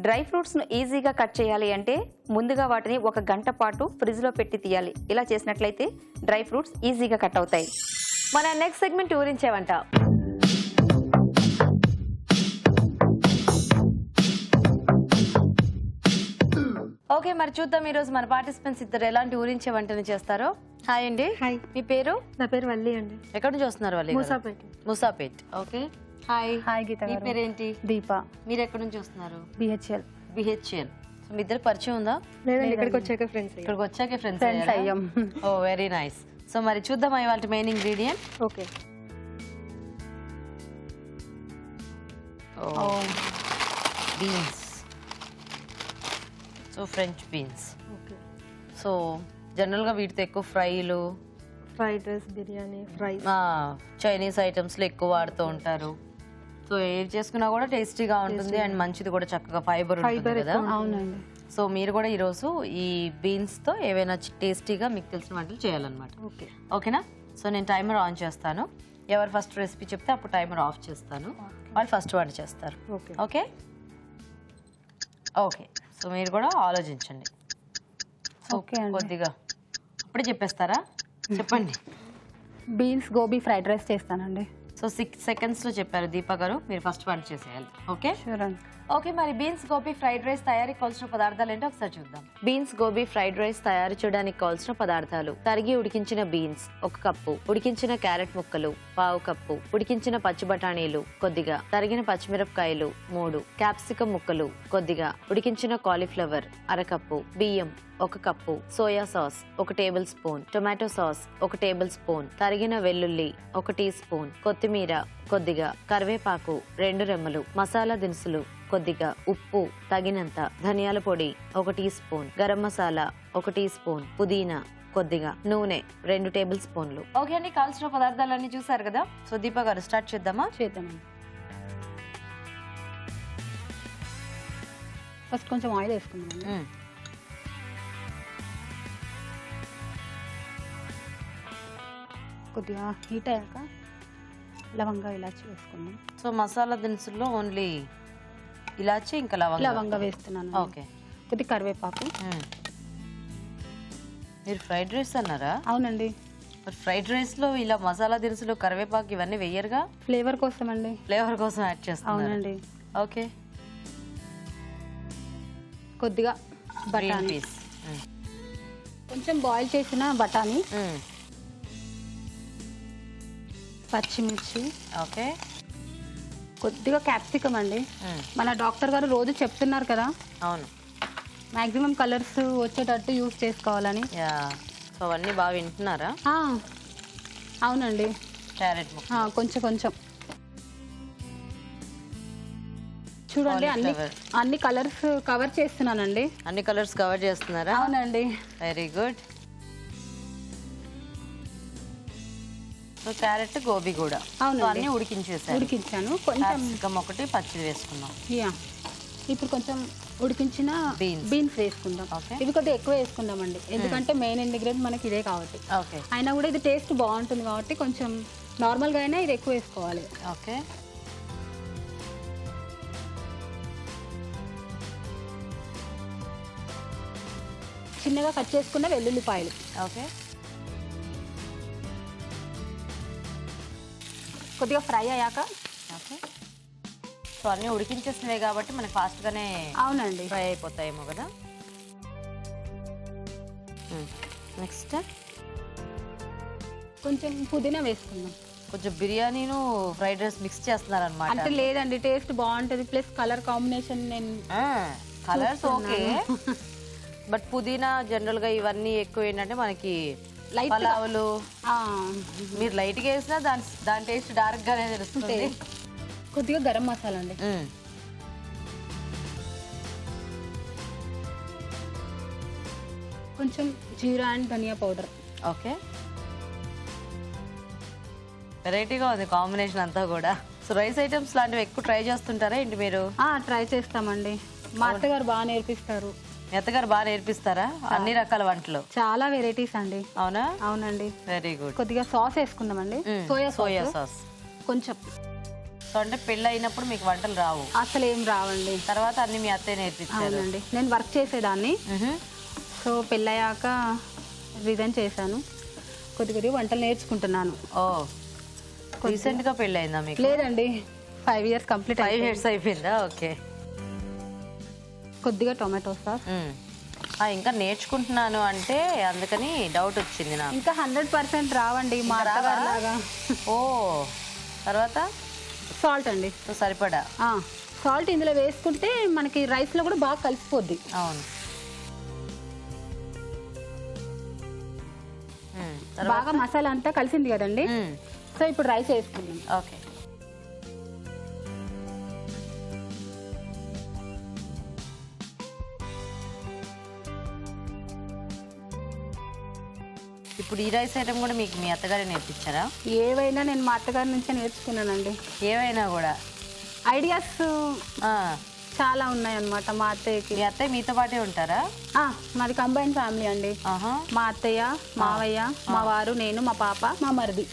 డ్రై ఫ్రూట్స్ను ఈజీగా కట్ చేయాలి అంటే ముందుగా వాటిని 1 గంట పాటు ఫ్రిడ్జ్లో పెట్టి తీయాలి. ఇలా చేసినట్లయితే డ్రై ఫ్రూట్స్ ఈజీగా కట్ అవుతాయి. మన నెక్స్ట్ సెగ్మెంట్ ఊరించేవంట. ఓకే, మరి చూద్దాం ఈరోజు మన పార్టిసిపెంట్స్ ఇద్దరు ఎలాంటి ఊరించే వంటని చేస్తారో. హాయ్ అండి. హాయ్, మీ పేరు? నా పేరు వల్లి అండి. ఎక్కడి నుంచి వస్తున్నారు? వాళ్ళు Musapet. Musapet. Okay, hi. Hi Geetha మీ గారు. పేరేంటి? దీప. మీరు ఎక్కడి నుంచి వస్తున్నారు? బిహెచ్ఎల్. బిహెచ్ఎల్. సో మీ ఇద్దరు పరిచయం ఉందా? లేదండి, ఇక్కడికి వచ్చాక ఫ్రెండ్స్. ఇక్కడికి వచ్చాక ఫ్రెండ్స్ అయ్యాం. ఓ వెరీ నైస్. సో మరి చూద్దాం ఇవాళ main ingredient. Okay. Beans. So french beans. Okay. So జనరల్గా వీటితో ఎక్కువ ఫ్రైలు, fried rice, biryani, fries. Chinese ఐటమ్స్లో ఎక్కువ వాడుతూ ఉంటారు. సో ఏది చేసుకున్నా కూడా టేస్టీగా ఉంటుంది అండ్ మంచిది కూడా, చక్కగా ఫైబర్ ఉంటుంది కదా. అవునండి. సో మీరు కూడా ఈరోజు ఈ బీన్స్తో ఏవైనా టేస్టీగా మీకు తెలిసిన వంటలు చేయాలన్నమాట. ఓకే. ఓకేనా? సో నేను టైమర్ ఆన్ చేస్తాను. ఎవరు ఫస్ట్ రెసిపీ చెప్తే అప్పుడు టైమర్ ఆఫ్ చేస్తాను. వాళ్ళు ఫస్ట్ వంట చేస్తారు. ఓకే. Okay okay. సో మీరు కూడా ఆలోచించండి. ఓకే అండి. కొద్దిగా అప్పుడే చెప్పేస్తారా? చెప్పండి. బీన్స్ గోబీ ఫ్రైడ్ రైస్ చేస్తానండి. సో 6 సెకండ్స్లో చెప్పారు దీపా గారు. మీరు ఫస్ట్ వంట చేసేయాలి. ఓకే షూర్ అండి. ఓకే, మరి బీన్స్ గోబీ ఫ్రైడ్ రైస్ తయారీ కావాల్సిన పదార్థాలు ఏంటో ఒకసారి చూద్దాం. బీన్స్ గోబీ ఫ్రైడ్ రైస్ తయారు చేయడానికి కావాల్సిన పదార్థాలు: తరిగి ఉడికించిన బీన్స్ 1 కప్పు, ఉడికించిన క్యారెట్ ముక్కలు 1/2 కప్పు, ఉడికించిన పచ్చి బఠానీలు కొద్దిగా, తరిగిన పచ్చిమిరపకాయలు 3, క్యాప్సికం ముక్కలు కొద్దిగా, ఉడికించిన కాలీఫ్లవర్ 1/2 కప్పు, బియ్యం 1 cup, soya sauce 1 table spoon, tomato sauce 1 table spoon, తరిగిన వెల్లుల్లి 1 టీ స్పూన్, కొత్తిమీర కొద్దిగా, కరివేపాకు 2 రెమ్మలు, మసాలా దినుసులు కొద్దిగా, ఉప్పు తగినంత, ధనియాల పొడి 1 teaspoon, garam masala 1 teaspoon, పుదీనా కొద్దిగా, నూనె 2 టేబుల్ స్పూన్లు. ఓకే అండి, కావాల్సిన పదార్థాలన్నీ చూసారు కదా. సో దీపా గారు స్టార్ట్ చేద్దామా? చేద్దామండి. ఫస్ట్ కొంచెం ఆయిల్ వేసుకుందామండి. కొద్దిగా హీట్ అయ్యాక లవంగా ఇలాచి వేసుకుందాం. సో మసాలా దినుసుల్లో ఓన్లీ ఇలాచి ఇంకా లవంగా వేస్తున్నాను. ఓకే. కొద్దిగా కరివేపాకు. మీరు ఫ్రైడ్ రైస్ అన్నారా? అవునండి. మరి ఫ్రైడ్ రైస్ లో ఇలా మసాలా దినుసులు కరివేపాకు ఇవన్నీ వెయ్యరుగా? ఫ్లేవర్ కోసం అండి. ఫ్లేవర్ కోసం యాడ్ చేస్తాను. అవునండి. ఓకే. కొద్దిగా బఠానీ, కొంచెం బాయిల్ చేసిన బఠానీ, పచ్చిమిర్చి, ఓకే, కొద్దిగా క్యాప్సికం అండి. మన డాక్టర్ గారు రోజు చెప్తున్నారు కదా, అవును, మాక్సిమం కలర్స్ వచ్చేటట్టు యూజ్ చేసుకోవాలని. సో అవన్నీ బాగా వింటున్నారా? అవునండి. క్యారెట్ కొంచెం కొంచెం చూడండి, అన్ని కలర్స్ కవర్ చేస్తున్నానండి. అన్ని కలర్స్ కవర్ చేస్తున్నారా? అవునండి. Very good. So carrot gobi కూడా అన్ని ఉడికించాను. కొంచెం ఒకటి పచ్చిది వేసుకున్నాం. ఇప్పుడు కొంచెం ఉడికించిన బీన్స్ వేసుకుందాం. ఇవి కొద్దిగా ఎక్కువ వేసుకుందామండి, ఎందుకంటే మెయిన్ ఇంగ్రీడియంట్ మనకి ఇదే కాబట్టి. అయినా కూడా ఇది టేస్ట్ బాగుంటుంది కాబట్టి కొంచెం నార్మల్గా అయినా ఇది ఎక్కువ వేసుకోవాలి. ఓకే. చిన్నగా కట్ చేసుకున్న వెల్లుల్లిపాయలు. ఓకే. కొద్దిగా ఫ్రై అయ్యాక, ఓకే, సో అన్నీ ఉడికించేసినవి కాబట్టి మనకి ఫాస్ట్గానే అవునండి ఫ్రై అయిపోతాయేమో కదా. నెక్స్ట్ కొంచెం పుదీనా వేసుకుందాం. కొంచెం బిర్యానీను ఫ్రైడ్ రైస్ మిక్స్ చేస్తున్నారనమాట. అంటే లేదండి, టేస్ట్ బాగుంటుంది, ప్లస్ కలర్ కాంబినేషన్. నేను కలర్స్ ఓకే, బట్ పుదీనా జనరల్గా ఇవన్నీ ఎక్కువ ఏంటంటే మనకి పలావులు మీరు లైట్గా వేసినా దాని టేస్ట్ డార్క్గానే తెలుస్తుంది. కొద్దిగా గరం మసాలా అండి, కొంచెం జీరా అండ్ ధనియా పౌడర్. ఓకే, వెరైటీగా ఉంది కాంబినేషన్ అంతా కూడా. సో రైస్ ఐటమ్స్ లాంటివి ఎక్కువ ట్రై చేస్తుంటారా ఏంటి మీరు? ట్రై చేస్తామండి, మా అత్తగారు బాగా నేర్పిస్తారు. మీ అత్తగారు బాగా నేర్పిస్తారా అన్ని రకాల వంటలు? చాలా వెరైటీస్ అండి. అవునా? అవునండి. Very good. కొద్దిగా సాస్ వేసుకుందామండి, సోయా సాస్ కొంచెం. సో అంటే పెళ్ళి అయినప్పుడు మీకు వంటలు రావు? అసలు ఏం రావండి, తర్వాత అన్ని మీ అత్తయ్య నేర్పించారు. అవునండి, నేను వర్క్ చేసేదాన్ని. సో పెళ్ళయ్యాక రిజైన్ చేశాను, కొద్దిగా వంటలు నేర్చుకుంటున్నాను. ఓ, రీసెంట్గా పెళ్ళి అయిందా మీకు? లేదండి, 5 years కంప్లీట్. 5 years అయిపోయిందా? ఓకే. కొద్దిగా టొమాటో సాస్. ఇంకా నేర్చుకుంటున్నాను అంటే అందుకని డౌట్ వచ్చింది నాకు. ఇంకా 100% రావండి మా అత్తగారు లాగా. ఓ, తర్వాత సాల్ట్ అండి, సరిపడా సాల్ట్ ఇందులో వేసుకుంటే మనకి రైస్ లో కూడా బాగా కలిసిపోద్ది. అవును. బాగా మసాలా అంతా కలిసింది కదండి. సో ఇప్పుడు రైస్ వేసుకుందాం. ఓకే. ఇప్పుడు ఈ రైస్ ఐటమ్ కూడా మీకు మీ అత్తగారే నేర్పించారా? ఏవైనా నేను మా అత్తగారి నుంచే నేర్చుకున్నానండి. ఏవైనా కూడా ఐడియాస్ చాలా ఉన్నాయన్నమాట మా అత్తయ్యకి. మీ అత్తయ్య మీతో పాటే ఉంటారా? మాది కంబైన్ ఫ్యామిలీ అండి. మా అత్తయ్య, మావయ్య, మా వారు, నేను, మా పాప, మా మరిది.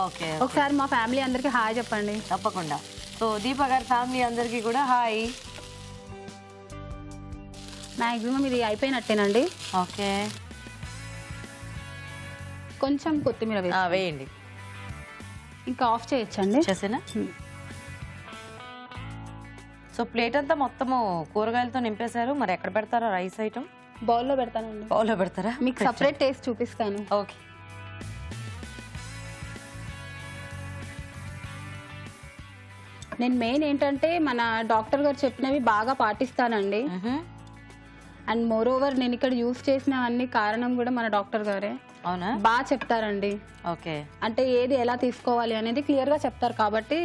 ఓకే. ఒకసారి మా ఫ్యామిలీ అందరికి హాయ్ చెప్పండి. తప్పకుండా. సో దీపా గారి ఫ్యామిలీ అందరికీ కూడా హాయ్. మ్యాక్సిమం ఇది అయిపోయినట్టేనండి. ఓకే. కొంచెం కొత్తిమీర వేయండి. ఇంకా ఆఫ్ చేయొచ్చండి. చేసేనా? సో ప్లేట్ అంతా మొత్తము కూరగాయలతో నింపేశారు. మరి ఎక్కడ పెడతారా రైస్ ఐటమ్? బౌల్లో పెడతానండి. బౌల్లో పెడతారా? మీకు సపరేట్ టేస్ట్ చూపిస్తాను. ఓకే. నేను మెయిన్ ఏంటంటే మన డాక్టర్ గారు చెప్పినవి బాగా పాటిస్తానండి. అండ్ మోర్ ఓవర్ నేను ఇక్కడ యూస్ చేసినవన్నీ కారణం కూడా మన డాక్టర్ గారే. అవునా? బాగా చెప్తారండి. ఓకే. అంటే ఏది ఎలా తీసుకోవాలి అనేది క్లియర్ గా చెప్తారు కాబట్టి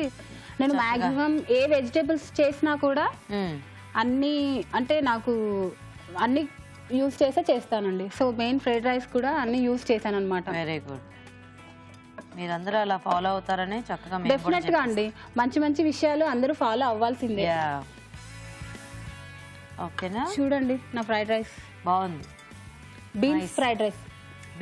నేను మాక్సిమం ఏ వెజిటేబుల్స్ చేసినా కూడా అన్ని అంటే నాకు అన్ని యూస్ చేసే చేస్తానండి. సో మెయిన్ ఫ్రైడ్ రైస్ కూడా అన్ని యూస్ చేశాను అనమాట. Very good. మీరందరూ అలా ఫాలో అవుతారని చక్కగా డెఫినెట్ గా అండి. మంచి మంచి విషయాలు అందరూ ఫాలో అవ్వాల్సిందే. ఓకేనా? చూడండి నా ఫ్రైడ్ రైస్ బాగుంది. Beans fried rice,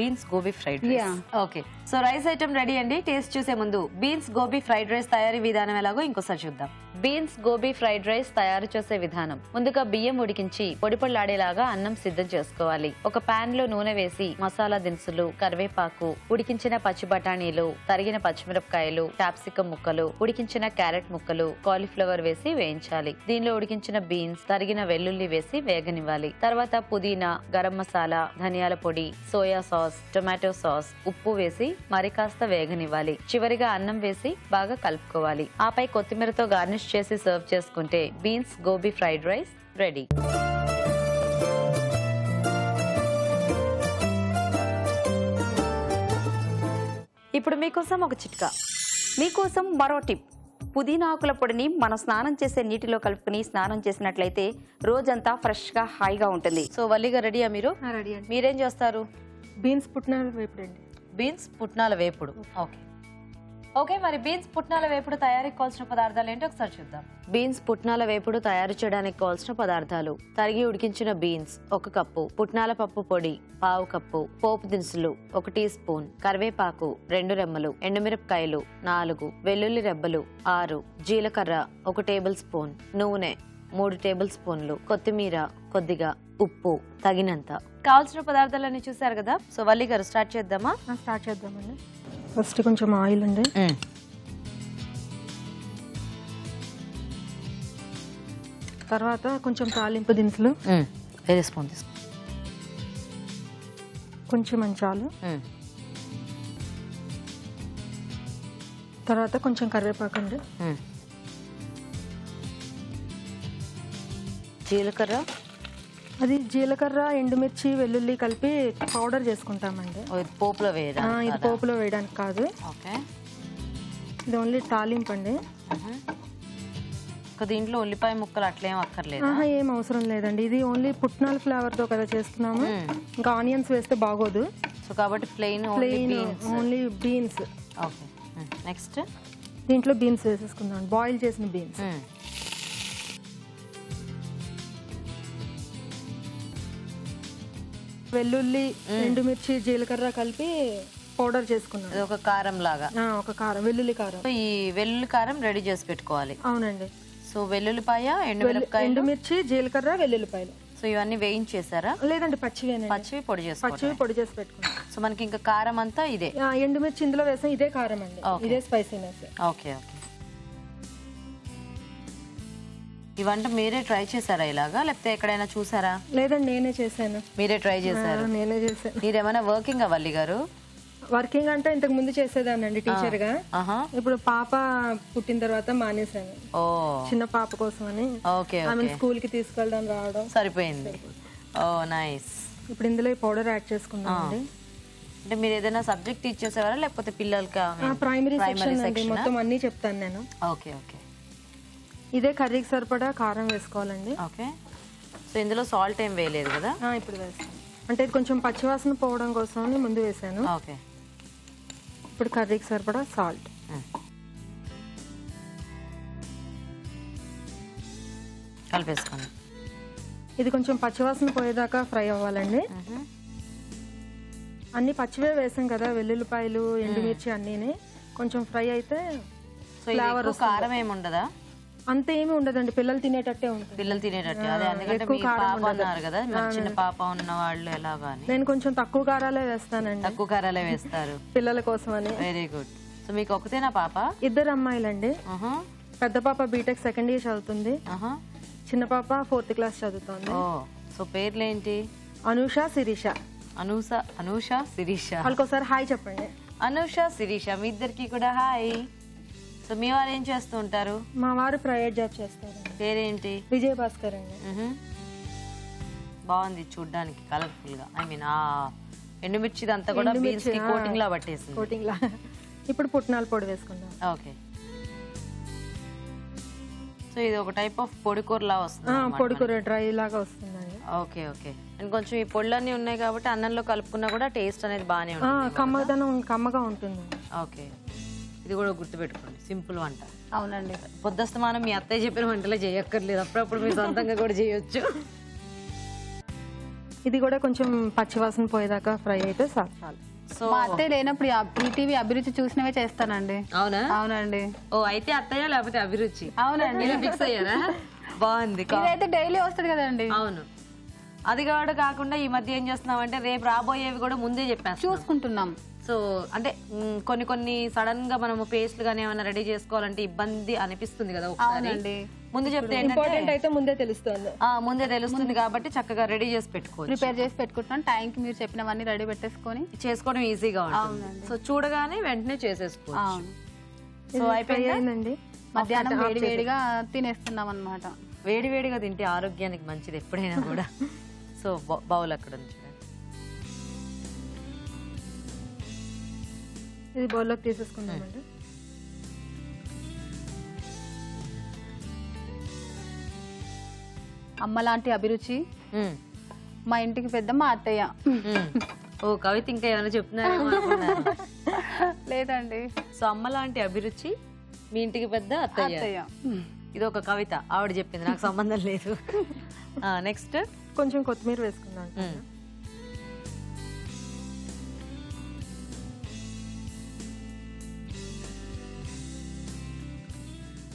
beans gobi fried rice. Okay. So rice item ready అండి. టేస్ట్ చూసే ముందు బీన్స్ గోబీ ఫ్రైడ్ రైస్ తయారీ విధానం ఎలాగో ఇంకోసారి చూద్దాం. బీన్స్ గోబీ ఫ్రైడ్ రైస్ తయారు చేసే విధానం: ముందుగా బియ్యం ఉడికించి పొడిపొళ్ళాడేలాగా అన్నం సిద్ధం చేసుకోవాలి. ఒక పాన్ లో నూనె వేసి మసాలా దినుసులు, కరివేపాకు, ఉడికించిన పచ్చి బఠానీలు, తరిగిన పచ్చిమిరపకాయలు, క్యాప్సికం ముక్కలు, ఉడికించిన క్యారెట్ ముక్కలు, కాలీఫ్లవర్ వేసి వేయించాలి. దీనిలో ఉడికించిన బీన్స్, తరిగిన వెల్లుల్లి వేసి వేగనివ్వాలి. తర్వాత పుదీనా, గరం మసాలా, ధనియాల పొడి, సోయా సాస్, టొమాటో సాస్, ఉప్పు వేసి మరి కాస్త వేగనివ్వాలి. చివరిగా అన్నం వేసి బాగా కలుపుకోవాలి. ఆపై కొత్తిమీరతో గార్నిష్ చేసి సర్వ్ చేసుకుంటే beans gobi fried rice ready. ఇప్పుడు మీకోసం ఒక చిట్కా. మీకోసం మరో టిప్. పుదీనా ఆకుల పొడిని మనం స్నానం చేసే నీటిలో కలుపుకుని స్నానం చేసినట్లయితే రోజంతా ఫ్రెష్గా హాయిగా ఉంటుంది. సో వల్లిగా రెడీయా మీరు? రెడీ అండి. మీరేం చేస్తారు? బీన్స్ పుట్నాల వేపుడు అండి. బీన్స్ పుట్నాల వేపుడు. ఓకే. ఓకే, మరి బీన్స్ పుట్నాల వేపుడు తయారీకి కావాల్సిన పదార్థాలు ఏంటో ఒకసారి చూద్దాం. బీన్స్ పుట్నాల వేపుడు తయారు చేయడానికి కావాల్సిన పదార్థాలు: తరిగి ఉడికించిన బీన్స్ 1 కప్పు, పుట్నాల పప్పు పొడి 1/2 కప్పు, పోపు దినుసులు 1 టీ స్పూన్, కరివేపాకు 2 రెమ్మలు, ఎండుమిరపకాయలు 4, వెల్లుల్లి రెబ్బలు 6, జీలకర్ర 1 టేబుల్ స్పూన్, నూనె 3 టేబుల్ స్పూన్లు, కొత్తిమీర కొద్దిగా, ఉప్పు తగినంత. కావాల్సిన పదార్థాలన్నీ చూసారు కదా. సో వల్లి గారు స్టార్ట్ చేద్దామా? స్టార్ట్ చేద్దామండి. ఫస్ట్ కొంచెం ఆయిల్ అండి. తర్వాత కొంచెం తాలింపు దినుసులు, వేరే స్పూన్ తీసుకో. కొంచెం మంచాలు, తర్వాత కొంచెం కరివేపాకు అండి. జీలకర్ర, అది జీలకర్ర, ఎండుమిర్చి, వెల్లుల్లి కలిపి పౌడర్ చేసుకుంటామండి. పోపులో వేయడం. ఇది పోపులో వేయడానికి కాదు, ఓకే. ఇది ఓన్లీ తాలింపు అండి. దీంట్లో ఉల్లిపాయ ముక్కలు అట్లేం అక్కర్లేదు? ఏం అవసరం లేదండి. ఇది ఓన్లీ పుట్నాల ఫ్లేవర్ తో కదా చేస్తున్నాము. ఇంకా ఆనియన్స్ వేస్తే బాగోదు. సో కాబట్టి plain only beans. Okay. Next దీంట్లో బీన్స్ వేసేసుకుందాం, బాయిల్ చేసిన బీన్స్. వెల్లుల్లి, ఎండుమిర్చి, జీలకర్ర కలిపి పౌడర్ చేసుకున్నాను. ఒక కారం లాగా. ఒక కారం, వెల్లుల్లి కారం. ఈ వెల్లుల్లి కారం రెడీ చేసి పెట్టుకోవాలి. అవునండి. సో వెల్లుల్లిపాయ, ఎండుమిర్చి, జీలకర్ర, వెల్లుల్లిపాయలు. సో ఇవన్నీ వేయించేసారా? లేదండి, పచ్చివి పొడి చేసి పెట్టుకున్నాం. సో మనకి ఇంకా కారం అంతా ఇదే. ఎండుమిర్చి ఇందులో వేసాం, ఇదే కారం అండి, ఇదే స్పైసీనెస్. Okay okay. ఈ వంట మీరే ట్రై చేశారా ఇలాగా, లేకపోతే ఎక్కడైనా చూసారా? లేదండి, నేనే చేశాను. మీరే ట్రై చేశారు? నేనే చేశాను. మీరేమైనా వర్కింగ్ వల్లి గారు? వర్కింగ్ అంటే ఇంతకు ముందు చేసేదానండి టీచర్ గా. ఇప్పుడు పాప పుట్టిన తర్వాత మానేశాను. చిన్న పాప కోసం అని. ఆమె స్కూల్ కి తీసుకెళ్ళడం రావడం సరిపోయింది. ఓ నైస్. ఇప్పుడు ఇందులో ఈ పౌడర్ యాడ్ చేసుకున్నాం అండి. అంటే మీరు ఏదైనా సబ్జెక్ట్ టీచ్ చేసేవారా, లేకపోతే పిల్లలకి? ప్రైమరీ సెక్షన్ మొత్తం అన్ని చెప్తాను నేను. Okay okay. ఇదే కర్రీకి సరిపడా కారం వేసుకోవాలండి. ఓకే. సో ఇందులో సాల్ట్ ఏం వేయలేదు కదా? ఇప్పుడు వేస్తాను, అంటే ఇది కొంచెం పచ్చివాసన పోవడం కోసం ముందు వేసాను. ఓకే. ఇప్పుడు కర్రీకి సరిపడా సాల్ట్. కలిపేసుకోండి. ఇది కొంచెం పచ్చివాసన పోయేదాకా ఫ్రై అవ్వాలండి. అన్ని పచ్చివే వేసాం కదా, వెల్లుల్లిపాయలు, ఎండుమిర్చి అన్నీని. కొంచెం ఫ్రై అయితే ఫ్లేవర్. కారం ఏమి ఉండదా? అంత ఏమి ఉండదండి, పిల్లలు తినేటట్టే ఉంటుంది. పిల్లలు తినేటట్టే. అదే ఎందుకంటే మీ పాప అన్నారు కదా, చిన్న పాప ఉన్న వాళ్ళు ఎలాగా అని. నేను కొంచెం తక్కువ కారాలే వేస్తానండి. తక్కువ కారాలే వేస్తారు పిల్లల కోసం అని. Very good. సో మీకు ఒకతేనా పాప? 2 అమ్మాయిలండి. పెద్ద పాప బీటెక్ సెకండ్ ఇయర్ చదువుతుంది, చిన్న పాప 4th క్లాస్ చదువుతుంది. సో పేర్లు ఏంటి? అనూష, శిరీష. అనూష, శిరీష. వాళ్ళకోసారి హాయ్ చెప్పండి. అనూష, శిరీష, మీ ఇద్దరికి కూడా హాయ్. సో మీ వారు ఏం చేస్తూ ఉంటారు? మా వారు ప్రైవేట్ జాబ్ చేస్తారు. పేరేంటి? విజయ్ భాస్కర్ అండి. బాగుంది చూడ్డానికి, కలర్ఫుల్ గా. ఐ మీన్ ఆ ఎండుమిర్చి అంతా కూడా బీన్స్ కి కోటింగ్ లా పట్టేసింది. కోటింగ్ లా. ఇప్పుడు పుట్నాల పొడి వేసుకుందాం. ఓకే. సో ఇది ఒక టైప్ ఆఫ్ పొడి కూర లా వస్తుంది. పొడి కూర డ్రై లాగా వస్తుందండి. Okay okay. అండ్ కొంచెం ఈ పొళ్ళన్నీ ఉన్నాయి కాబట్టి అన్నంలో కలుపుకున్నా కూడా టేస్ట్ అనేది బాగానే ఉంటుంది, కమ్మగా ఉంటుంది. ఓకే. ఇది కూడా గుర్తుపెట్టుకోండి, సింపుల్ వంట. అవునండి. పొద్దుస్తమానం మీ అత్తయ్య చెప్పిన వంటలే చేయక్కర్లేదు, అప్పుడప్పుడు మీ సొంతంగా కూడా చేయొచ్చు. ఇది కూడా కొంచెం పచ్చివాసన పోయేదాకా ఫ్రై అయితే చాలు. సో మా అత్తయ్య లేనప్పుడు ఈటీవీ అభిరుచి చూసినవే చేస్తానండి. అవునా? అవునండి. ఓ అయితే అత్తయ్య లేకపోతే అభిరుచి. అవునండి. ఫిక్స్ అయ్యారా? బాగుంది. ఇదైతే డైలీ వస్తుంది కదండి. అవును. అది కూడా కాకుండా ఈ మధ్య ఏం చేస్తున్నాం అంటే రేపు రాబోయేవి కూడా ముందే చెప్పేస్తాం, చూసుకుంటున్నాం. సో అంటే కొన్ని సడన్ గా మనము పేస్ట్లు గానీ ఏమైనా రెడీ చేసుకోవాలంటే ఇబ్బంది అనిపిస్తుంది కదా ఒకసారి. ముందు చెప్తే ఇంపార్టెంట్ అయితే ముందే తెలుస్తుంది. ముందే తెలుస్తుంది కాబట్టి చక్కగా రెడీ చేసి పెట్టుకోవచ్చు, ప్రిపేర్ చేసి పెట్టుకుంటున్నాం. టైంకి మీరు చెప్పినవన్నీ రెడీ పెట్టేసుకొని చేసుకోవడం ఈజీగా ఉంటుంది. సో చూడగానే వెంటనే చేసేసుకోవచ్చు. సో అయిపోయిందండి. మధ్యాహ్నం వేడి వేడిగా తినేస్తున్నాం అన్నమాట. వేడి వేడిగా తింటే ఆరోగ్యానికి మంచిది ఎప్పుడైనా కూడా. సో బౌల్ అక్కడ ఉంది. ఇది బౌల్లోకి తీసేసుకుందామండి. అమ్మ లాంటి అభిరుచి మా ఇంటికి పెద్ద మా అత్తయ్య. ఓ కవిత ఇంకా ఏమైనా చెప్తున్నారేమో అనుకున్నాను. లేదండి. సో అమ్మ లాంటి అభిరుచి, మీ ఇంటికి పెద్ద అత్తయ్య. ఇది ఒక కవిత, ఆవిడ చెప్పింది, నాకు సంబంధం లేదు. నెక్స్ట్ కొంచెం కొత్తిమీర వేసుకుందాం.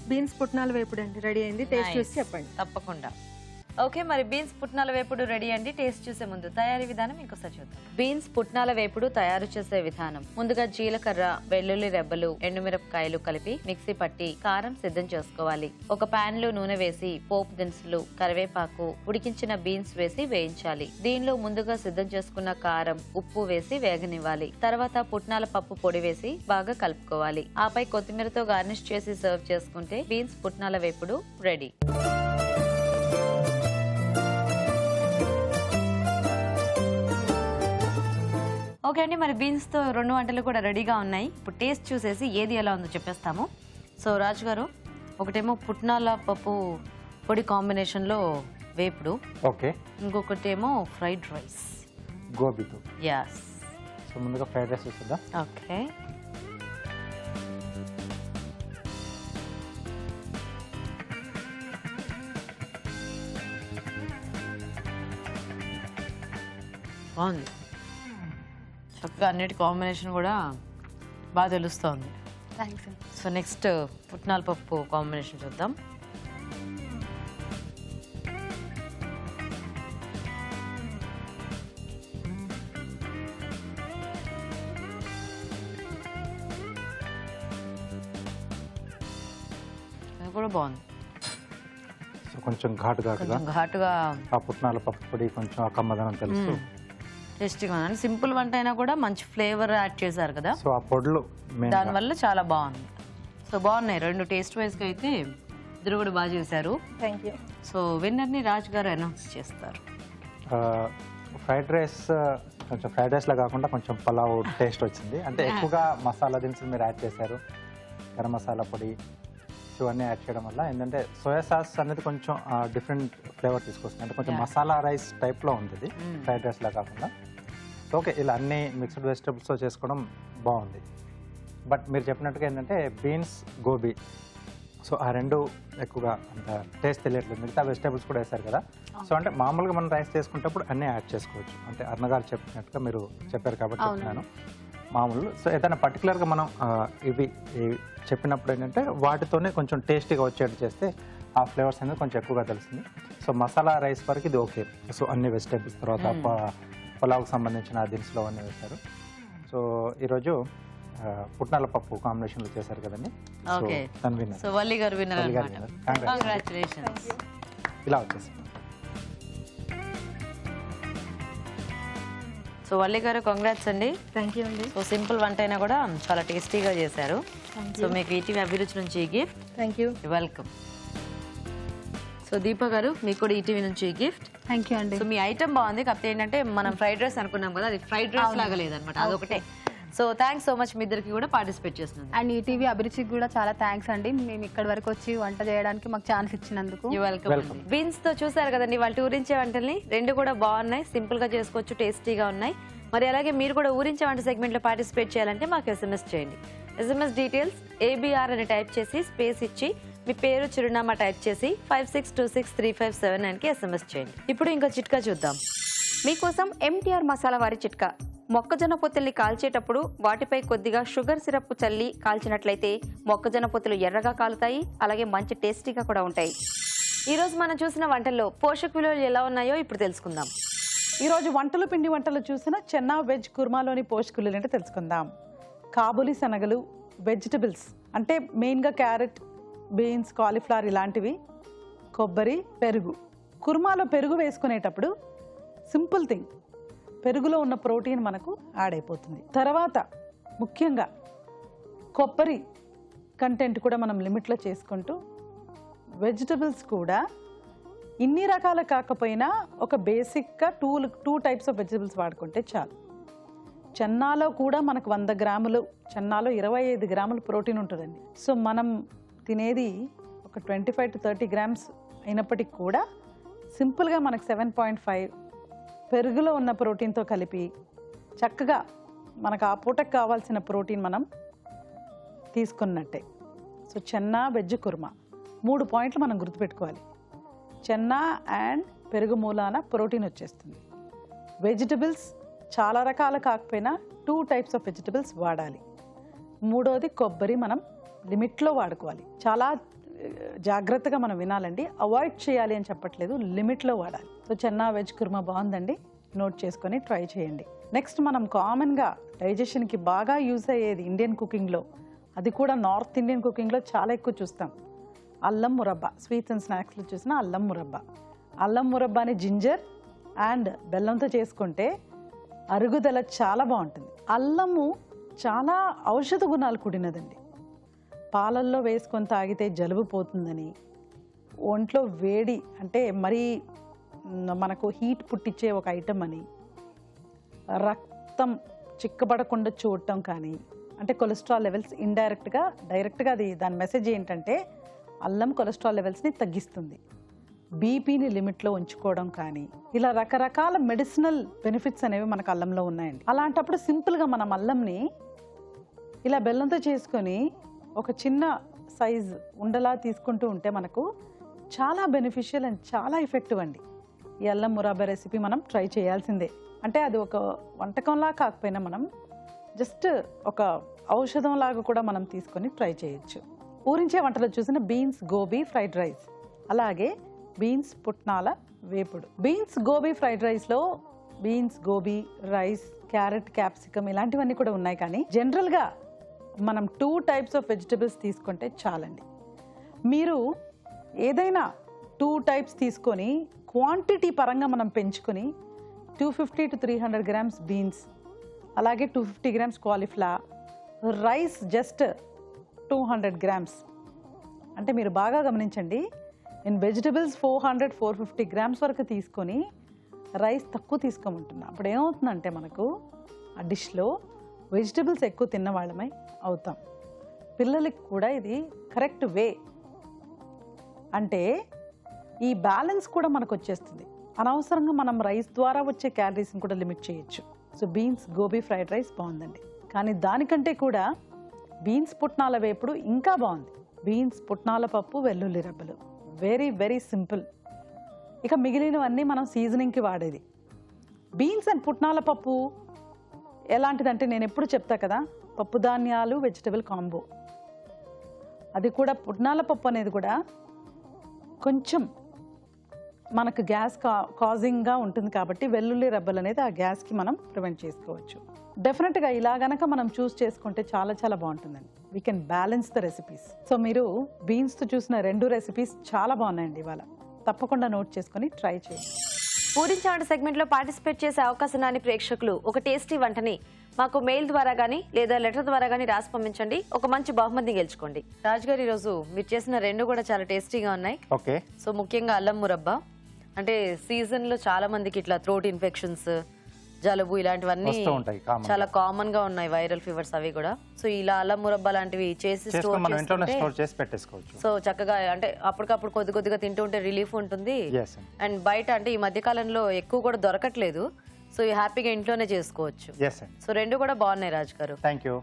బీన్స్ పుట్నాల వేపుడు అండి రెడీ అయింది, టేస్ట్ చూసి చెప్పండి. తప్పకుండా. ఓకే, మరి బీన్స్ పుట్నాల వేపుడు రెడీ అండి. టేస్ట్ చూసే ముందు తయారీ విధానం ఇంకోసారి చూద్దాం. బీన్స్ పుట్నాల వేపుడు తయారు చేసే విధానం: ముందుగా జీలకర్ర, వెల్లుల్లి రెబ్బలు, ఎండుమిరపకాయలు కలిపి మిక్సీ పట్టి కారం సిద్ధం చేసుకోవాలి. ఒక పాన్ లో నూనె వేసి పోపు దినుసులు, కరివేపాకు, ఉడికించిన బీన్స్ వేసి వేయించాలి. దీనిలో ముందుగా సిద్ధం చేసుకున్న కారం, ఉప్పు వేసి వేగనివ్వాలి. తర్వాత పుట్నాల పప్పు పొడి వేసి బాగా కలుపుకోవాలి. ఆపై కొత్తిమీరతో గార్నిష్ చేసి సర్వ్ చేసుకుంటే బీన్స్ పుట్నాల వేపుడు రెడీ. ఓకే అండి, మరి బీన్స్తో 2 వంటలు కూడా రెడీగా ఉన్నాయి. ఇప్పుడు టేస్ట్ చూసేసి ఏది ఎలా ఉందో చెప్పేస్తాము. సో రాజు గారు, ఒకటేమో పుట్నాల పప్పు పొడి కాంబినేషన్లో వేపుడు, ఓకే, ఇంకొకటి ఏమో ఫ్రైడ్ రైస్ గోబీతో. యాస్. సో ముందుగా ఫ్రైడ్ రైస్ చూద్దాం. ఓకే, బాగుంది చక్కగా, అన్నిటి కాంబినేషన్ కూడా బాగా తెలుస్తోంది. సో నెక్స్ట్ పుట్నాల పప్పు కాంబినేషన్ చూద్దాం. అది కూడా బాగుంది. సో కొంచెం ఘాటుగా ఆ పుట్నాల పప్పు పొడి కొంచెం ఆ కమ్మదనం తెలుసు. టేస్టీగా ఉంది. సింపుల్ వంట అయినా కూడా మంచి ఫ్లేవర్ యాడ్ చేశారు కదా, సో ఆ పొడులు దానివల్ల చాలా బాగుంది. సో బాగున్నాయి రెండు, టేస్ట్ వైజ్గా అయితే ఇద్దరు కూడా బాగా చేశారు. Thank you. సో విన్నర్ని రాజు గారు అనౌన్స్ చేస్తారు. ఫ్రైడ్ రైస్ కొంచెం ఫ్రైడ్ రైస్లా కాకుండా కొంచెం పలావ్ టేస్ట్ వచ్చింది. అంటే ఎక్కువగా మసాలా దినుసులు మీరు యాడ్ చేశారు, గరం మసాలా పొడి ఇవన్నీ యాడ్ చేయడం వల్ల ఏంటంటే సోయా సాస్ అనేది కొంచెం డిఫరెంట్ ఫ్లేవర్ తీసుకొస్తుంది. అంటే కొంచెం మసాలా రైస్ టైప్లో ఉంటుంది, ఫ్రైడ్ రైస్లా కాకుండా. ఓకే, ఇలా అన్ని మిక్స్డ్ వెజిటబుల్స్తో చేసుకోవడం బాగుంది. బట్ మీరు చెప్పినట్టుగా ఏంటంటే బీన్స్, గోబీ, సో ఆ రెండు ఎక్కువగా అంత టేస్ట్ తెలియట్లేదు. మిగతా వెజిటబుల్స్ కూడా వేశారు కదా, సో అంటే మామూలుగా మనం రైస్ చేసుకునేటప్పుడు అన్నీ యాడ్ చేసుకోవచ్చు. అంటే అన్నగారు చెప్పినట్టుగా మీరు చెప్పారు కాబట్టి చెప్తున్నాను మామూలు. సో ఏదైనా పర్టికులర్గా మనం ఇవి చెప్పినప్పుడు ఏంటంటే వాటితోనే కొంచెం టేస్టీగా వచ్చేట్టు చేస్తే ఆ ఫ్లేవర్స్ అనేది కొంచెం ఎక్కువగా తెలుస్తుంది. సో మసాలా రైస్ వరకు ఇది ఓకే. సో అన్ని వెజిటేబుల్స్ తర్వాత పులావ్కి సంబంధించిన దినుసులు అవన్నీ వేశారు. సో ఈరోజు పుట్నాల పప్పు కాంబినేషన్లో చేశారు కదండి. Okay. తను విన్నారు. సో వల్లి గారు విన్నర్ వల్లి గారు అన్నమాట. winner. కంగ్రాచులేషన్స్. ఇలా వచ్చేసి సో వల్లి గారు కంగ్రాట్స్ అండి. థ్యాంక్ యూ అండి. సో సింపుల్ వంట అయినా కూడా చాలా టేస్టీగా చేశారు. సో మీకు ఈటీవీ అభిరుచి నుంచి ఈ gift. Thank you. Welcome. So Deepa గారు మీకు కూడా ఈటీవీ నుంచి ఈ గిఫ్ట్. థ్యాంక్ యూ అండి. సో మీ ఐటమ్ బాగుంది, కాకపోతే ఏంటంటే మనం ఫ్రైడ్ రైస్ అనుకున్నాం కదా, అది ఫ్రైడ్ రైస్ లాగా లేదనమాట, అదొకటే. సో థ్యాంక్స్ సో మచ్ మీ ఇద్దరికి కూడా పార్టిసిపేట్ చేస్తున్నాను. అండ్ ఈటీవీ అభిరుచికి కూడా చాలా థ్యాంక్స్ అండి, మేము ఇక్కడి వరకు వచ్చి వంట చేయడానికి మాకు ఛాన్స్ ఇచ్చినందుకు. వెల్కమ్. బీన్స్ తో చూసారు కదండి వాళ్ళ ఊరించే వంటల్ని, రెండు కూడా బాగున్నాయి, సింపుల్ గా చేసుకోవచ్చు, టేస్టీగా ఉన్నాయి. మరి అలాగే మీరు కూడా ఊరించే వంట సెగ్మెంట్ లో పార్టిసిపేట్ చేయాలంటే మాకు SMS చేయండి. SMS డీటెయిల్స్ ABR అని టైప్ చేసి స్పేస్ ఇచ్చి మీ పేరు చిరునామా టైప్ చేసి 56263579 కి SMS చేయండి. ఇప్పుడు ఇంకో చిట్కా చూద్దాం. మీకోసం MTR మసాలా వారి చిట్కా. మొక్కజొన్న పొత్తుల్ని కాల్చేటప్పుడు వాటిపై కొద్దిగా షుగర్ సిరప్ చల్లి కాల్చినట్లయితే మొక్కజొన్న పొత్తులు ఎర్రగా కాలుతాయి, అలాగే మంచి టేస్టీగా కూడా ఉంటాయి. ఈ రోజు మనం చూసిన వంటల్లో పోషక విలువలు ఎలా ఉన్నాయో ఇప్పుడు తెలుసుకుందాం. ఈరోజు వంటలు పిండి వంటలు చూసిన చెన్నా వెజ్ కుర్మాలోని పోషక విలువలు ఏంటో తెలుసుకుందాం. కాబూలి శనగలు, వెజిటబుల్స్ అంటే మెయిన్గా క్యారెట్, బీన్స్, కాలీఫ్లవర్ ఇలాంటివి, కొబ్బరి, పెరుగు. కుర్మాలో పెరుగు వేసుకునేటప్పుడు సింపుల్ థింగ్, పెరుగులో ఉన్న ప్రోటీన్ మనకు యాడ్ అయిపోతుంది. తర్వాత ముఖ్యంగా కొబ్బరి కంటెంట్ కూడా మనం లిమిట్లో చేసుకుంటూ, వెజిటబుల్స్ కూడా ఇన్ని రకాల కాకపోయినా ఒక బేసిక్గా టూ టైప్స్ ఆఫ్ వెజిటబుల్స్ వాడుకుంటే చాలు. చెన్నాలో కూడా మనకు 100 గ్రాములు, చెన్నాలో 25 గ్రాములు ప్రోటీన్ ఉంటుందండి. సో మనం తినేది ఒక 25 to 30 గ్రామ్స్ అయినప్పటికీ కూడా సింపుల్గా మనకు 7.5 పెరుగులో ఉన్న ప్రోటీన్తో కలిపి చక్కగా మనకు ఆ పూటకు కావాల్సిన ప్రోటీన్ మనం తీసుకున్నట్టే. సో చెన్నా వెజ్ కుర్మా 3 పాయింట్లు మనం గుర్తుపెట్టుకోవాలి. చెన్నా అండ్ పెరుగు మూలాన ప్రోటీన్ వచ్చేస్తుంది. వెజిటబుల్స్ చాలా రకాలు కాకపోయినా 2 టైప్స్ ఆఫ్ వెజిటబుల్స్ వాడాలి. మూడోది కొబ్బరి మనం లిమిట్లో వాడుకోవాలి. చాలా జాగ్రత్తగా మనం వినాలండి, అవాయిడ్ చేయాలి అని చెప్పట్లేదు, లిమిట్లో వాడాలి. సో చెన్నా వెజ్ కుర్మా బాగుందండి, నోట్ చేసుకొని ట్రై చేయండి. నెక్స్ట్ మనం కామన్గా డైజెషన్కి బాగా యూజ్ అయ్యేది ఇండియన్ కుకింగ్లో, అది కూడా నార్త్ ఇండియన్ కుకింగ్లో చాలా ఎక్కువ చూస్తాం, అల్లం మురబ్బా. స్వీట్స్ అండ్ స్నాక్స్లో చూసిన అల్లం మురబ్బా. అల్లం మురబ్బాని జింజర్ అండ్ బెల్లంతో చేసుకుంటే అరుగుదల చాలా బాగుంటుంది. అల్లము చాలా ఔషధ గుణాలు కూడినదండి. పాలల్లో వేసుకొని తాగితే జలుబు పోతుందని, ఒంట్లో వేడి అంటే మరీ మనకు హీట్ పుట్టించే ఒక ఐటమ్ అని, రక్తం చిక్కబడకుండా చూడటం కానీ, అంటే కొలెస్ట్రాల్ లెవెల్స్ ఇండైరెక్ట్గా డైరెక్ట్గా అది దాని మెసేజ్ ఏంటంటే అల్లం కొలెస్ట్రాల్ లెవెల్స్ని తగ్గిస్తుంది, బీపీని లిమిట్లో ఉంచుకోవడం కానీ, ఇలా రకరకాల మెడిసినల్ బెనిఫిట్స్ అనేవి మనకు అల్లంలో ఉన్నాయండి. అలాంటప్పుడు సింపుల్గా మనం అల్లంని ఇలా బెల్లంతో చేసుకొని ఒక చిన్న సైజ్ ఉండలా తీసుకుంటూ ఉంటే మనకు చాలా బెనిఫిషియల్ అండ్ చాలా ఎఫెక్టివ్ అండి. ఈ అల్లం మురాబా రెసిపీ మనం ట్రై చేయాల్సిందే. అంటే అది ఒక వంటకంలా కాకపోయినా మనం జస్ట్ ఒక ఔషధంలాగా కూడా మనం తీసుకొని ట్రై చేయొచ్చు. ఊరించే వంటలో చూసిన బీన్స్ గోబీ ఫ్రైడ్ రైస్, అలాగే బీన్స్ పుట్నాల వేపుడు. బీన్స్ గోబీ ఫ్రైడ్ రైస్లో beans, gobi, rice, carrot, capsicum ఇలాంటివన్నీ కూడా ఉన్నాయి. కానీ జనరల్గా మనం 2 టైప్స్ ఆఫ్ వెజిటబుల్స్ తీసుకుంటే చాలండి. మీరు ఏదైనా 2 టైప్స్ తీసుకొని క్వాంటిటీ పరంగా మనం పెంచుకొని 250 to 300 గ్రామ్స్ బీన్స్, అలాగే 250 grams cauliflower, rice just 200 grams. అంటే మీరు బాగా గమనించండి, నేను వెజిటబుల్స్ 400-450 గ్రామ్స్ వరకు తీసుకొని రైస్ తక్కువ తీసుకోమంటున్నా. అప్పుడు ఏమవుతుందంటే మనకు ఆ డిష్లో వెజిటబుల్స్ ఎక్కువ తిన్న వాళ్ళమై అవుతాం. పిల్లలకి కూడా ఇది కరెక్ట్ వే. అంటే ఈ బ్యాలెన్స్ కూడా మనకు వచ్చేస్తుంది. అనవసరంగా మనం రైస్ ద్వారా వచ్చే క్యాలరీస్ని కూడా లిమిట్ చేయొచ్చు. So beans gobi fried rice బాగుందండి. కానీ దానికంటే కూడా బీన్స్ పుట్నాల వేపుడు ఇంకా బాగుంది. బీన్స్ పుట్నాల పప్పు, వెల్లుల్లి రబ్బలు, వెరీ వెరీ సింపుల్. ఇక మిగిలినవన్నీ మనం సీజనింగ్కి వాడేది. బీన్స్ అండ్ పుట్నాల పప్పు ఎలాంటిదంటే నేను ఎప్పుడు చెప్తా కదా, పప్పు ధాన్యాలు వెజిటబుల్ కాంబో. అది కూడా పుట్నాల పప్పు అనేది కూడా కొంచెం మనకు గ్యాస్ కాజింగ్గా ఉంటుంది కాబట్టి వెల్లుల్లి రెబ్బలు అనేది ఆ గ్యాస్కి మనం ప్రివెంట్ చేసుకోవచ్చు. డెఫినెట్గా ఇలా గనక మనం చూస్ చేసుకుంటే చాలా చాలా బాగుంటుందండి. We can balance the recipes. So మీరు బీన్స్తో చూసిన 2 రెసిపీస్ చాలా బాగున్నాయండి. ఇవాళ తప్పకుండా నోట్ చేసుకొని ట్రై చేయండి. ఊరించాంటి సెగ్మెంట్లో పార్టిసిపేట్ చేసే అవకాశం రాని ప్రేక్షకులు ఒక టేస్టీ వంటని మాకు మెయిల్ ద్వారా కానీ లేదా లెటర్ ద్వారా కానీ రాసి పంపించండి. ఒక మంచి బహుమతిని గెలుచుకోండి. రాజ్ గారు, ఈరోజు మీరు చేసిన 2 కూడా చాలా టేస్టీగా ఉన్నాయి. ఓకే. సో ముఖ్యంగా అల్లం మురబ్బా, అంటే సీజన్ లో చాలా మందికి ఇట్లా థ్రోట్ ఇన్ఫెక్షన్స్, జలుబు ఇలాంటివన్నీ చాలా కామన్ గా ఉన్నాయి, వైరల్ ఫీవర్స్ అవి కూడా. సో ఇలా అల్లం మురబ్బా లాంటివి చేసి స్టోర్ చేసి పెట్టేసుకోవచ్చు. సో చక్కగా అంటే అప్పటికప్పుడు కొద్దిగా తింటూ ఉంటే రిలీఫ్ ఉంటుంది. అండ్ బయట అంటే ఈ మధ్య కాలంలో ఎక్కువ కూడా దొరకట్లేదు. సో హ్యాపీగా ఇంట్లోనే చేసుకోవచ్చు. సో 2 కూడా బాగున్నాయి రాజు గారు. Thank you.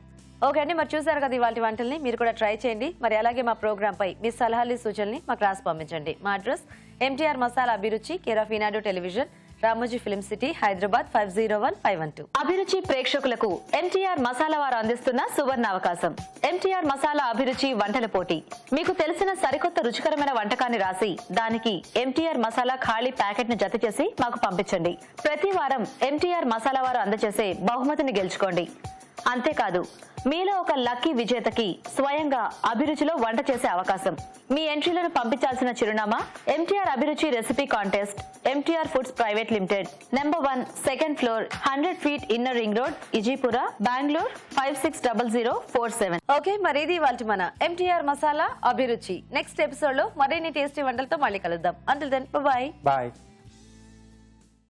ఓకే అండి, మరి చూసారు కదా ఇవాళ వంటల్ని. మీరు కూడా ట్రై చేయండి. మరి అలాగే మా ప్రోగ్రామ్ పై మీ సలహాలు సూచనల్ని మాకు రాసి పంపించండి. మా అడ్రస్ MTR మసాలా అభిరుచి, care of Eenadu television, Ramoji film city, Hyderabad 501512. అభిరుచి ప్రేక్షకులకు MTR మసాలా వారు అందిస్తున్న సువర్ణ అవకాశం. MTR మసాలా అభిరుచి వంటల పోటీ. మీకు తెలిసిన సరికొత్త రుచికరమైన వంటకాన్ని రాసి దానికి MTR మసాలా ఖాళీ ప్యాకెట్ ను జత చేసి మాకు పంపించండి. ప్రతి వారం MTR మసాలా వారు అందజేసే బహుమతిని గెలుచుకోండి. అంతేకాదు, మీలో ఒక లక్కీ విజేతకి స్వయంగా అభిరుచిలో వంట చేసే అవకాశం. మీ ఎంట్రీలను పంపించాల్సిన చిరునామా MTR Abhiruchi recipe contest, MTR foods private limited, number 1, second floor, 100 feet inner ring road, Ejipura, Bengaluru 560047. Okay, మరి ఇది ఇవాల్టి మన MTR మసాలా అభిరుచి. నెక్స్ట్ ఎపిసోడ్ లో మరిన్ని టేస్టీ వంటలతో మళ్ళీ కలుద్దాం. Until then, bye.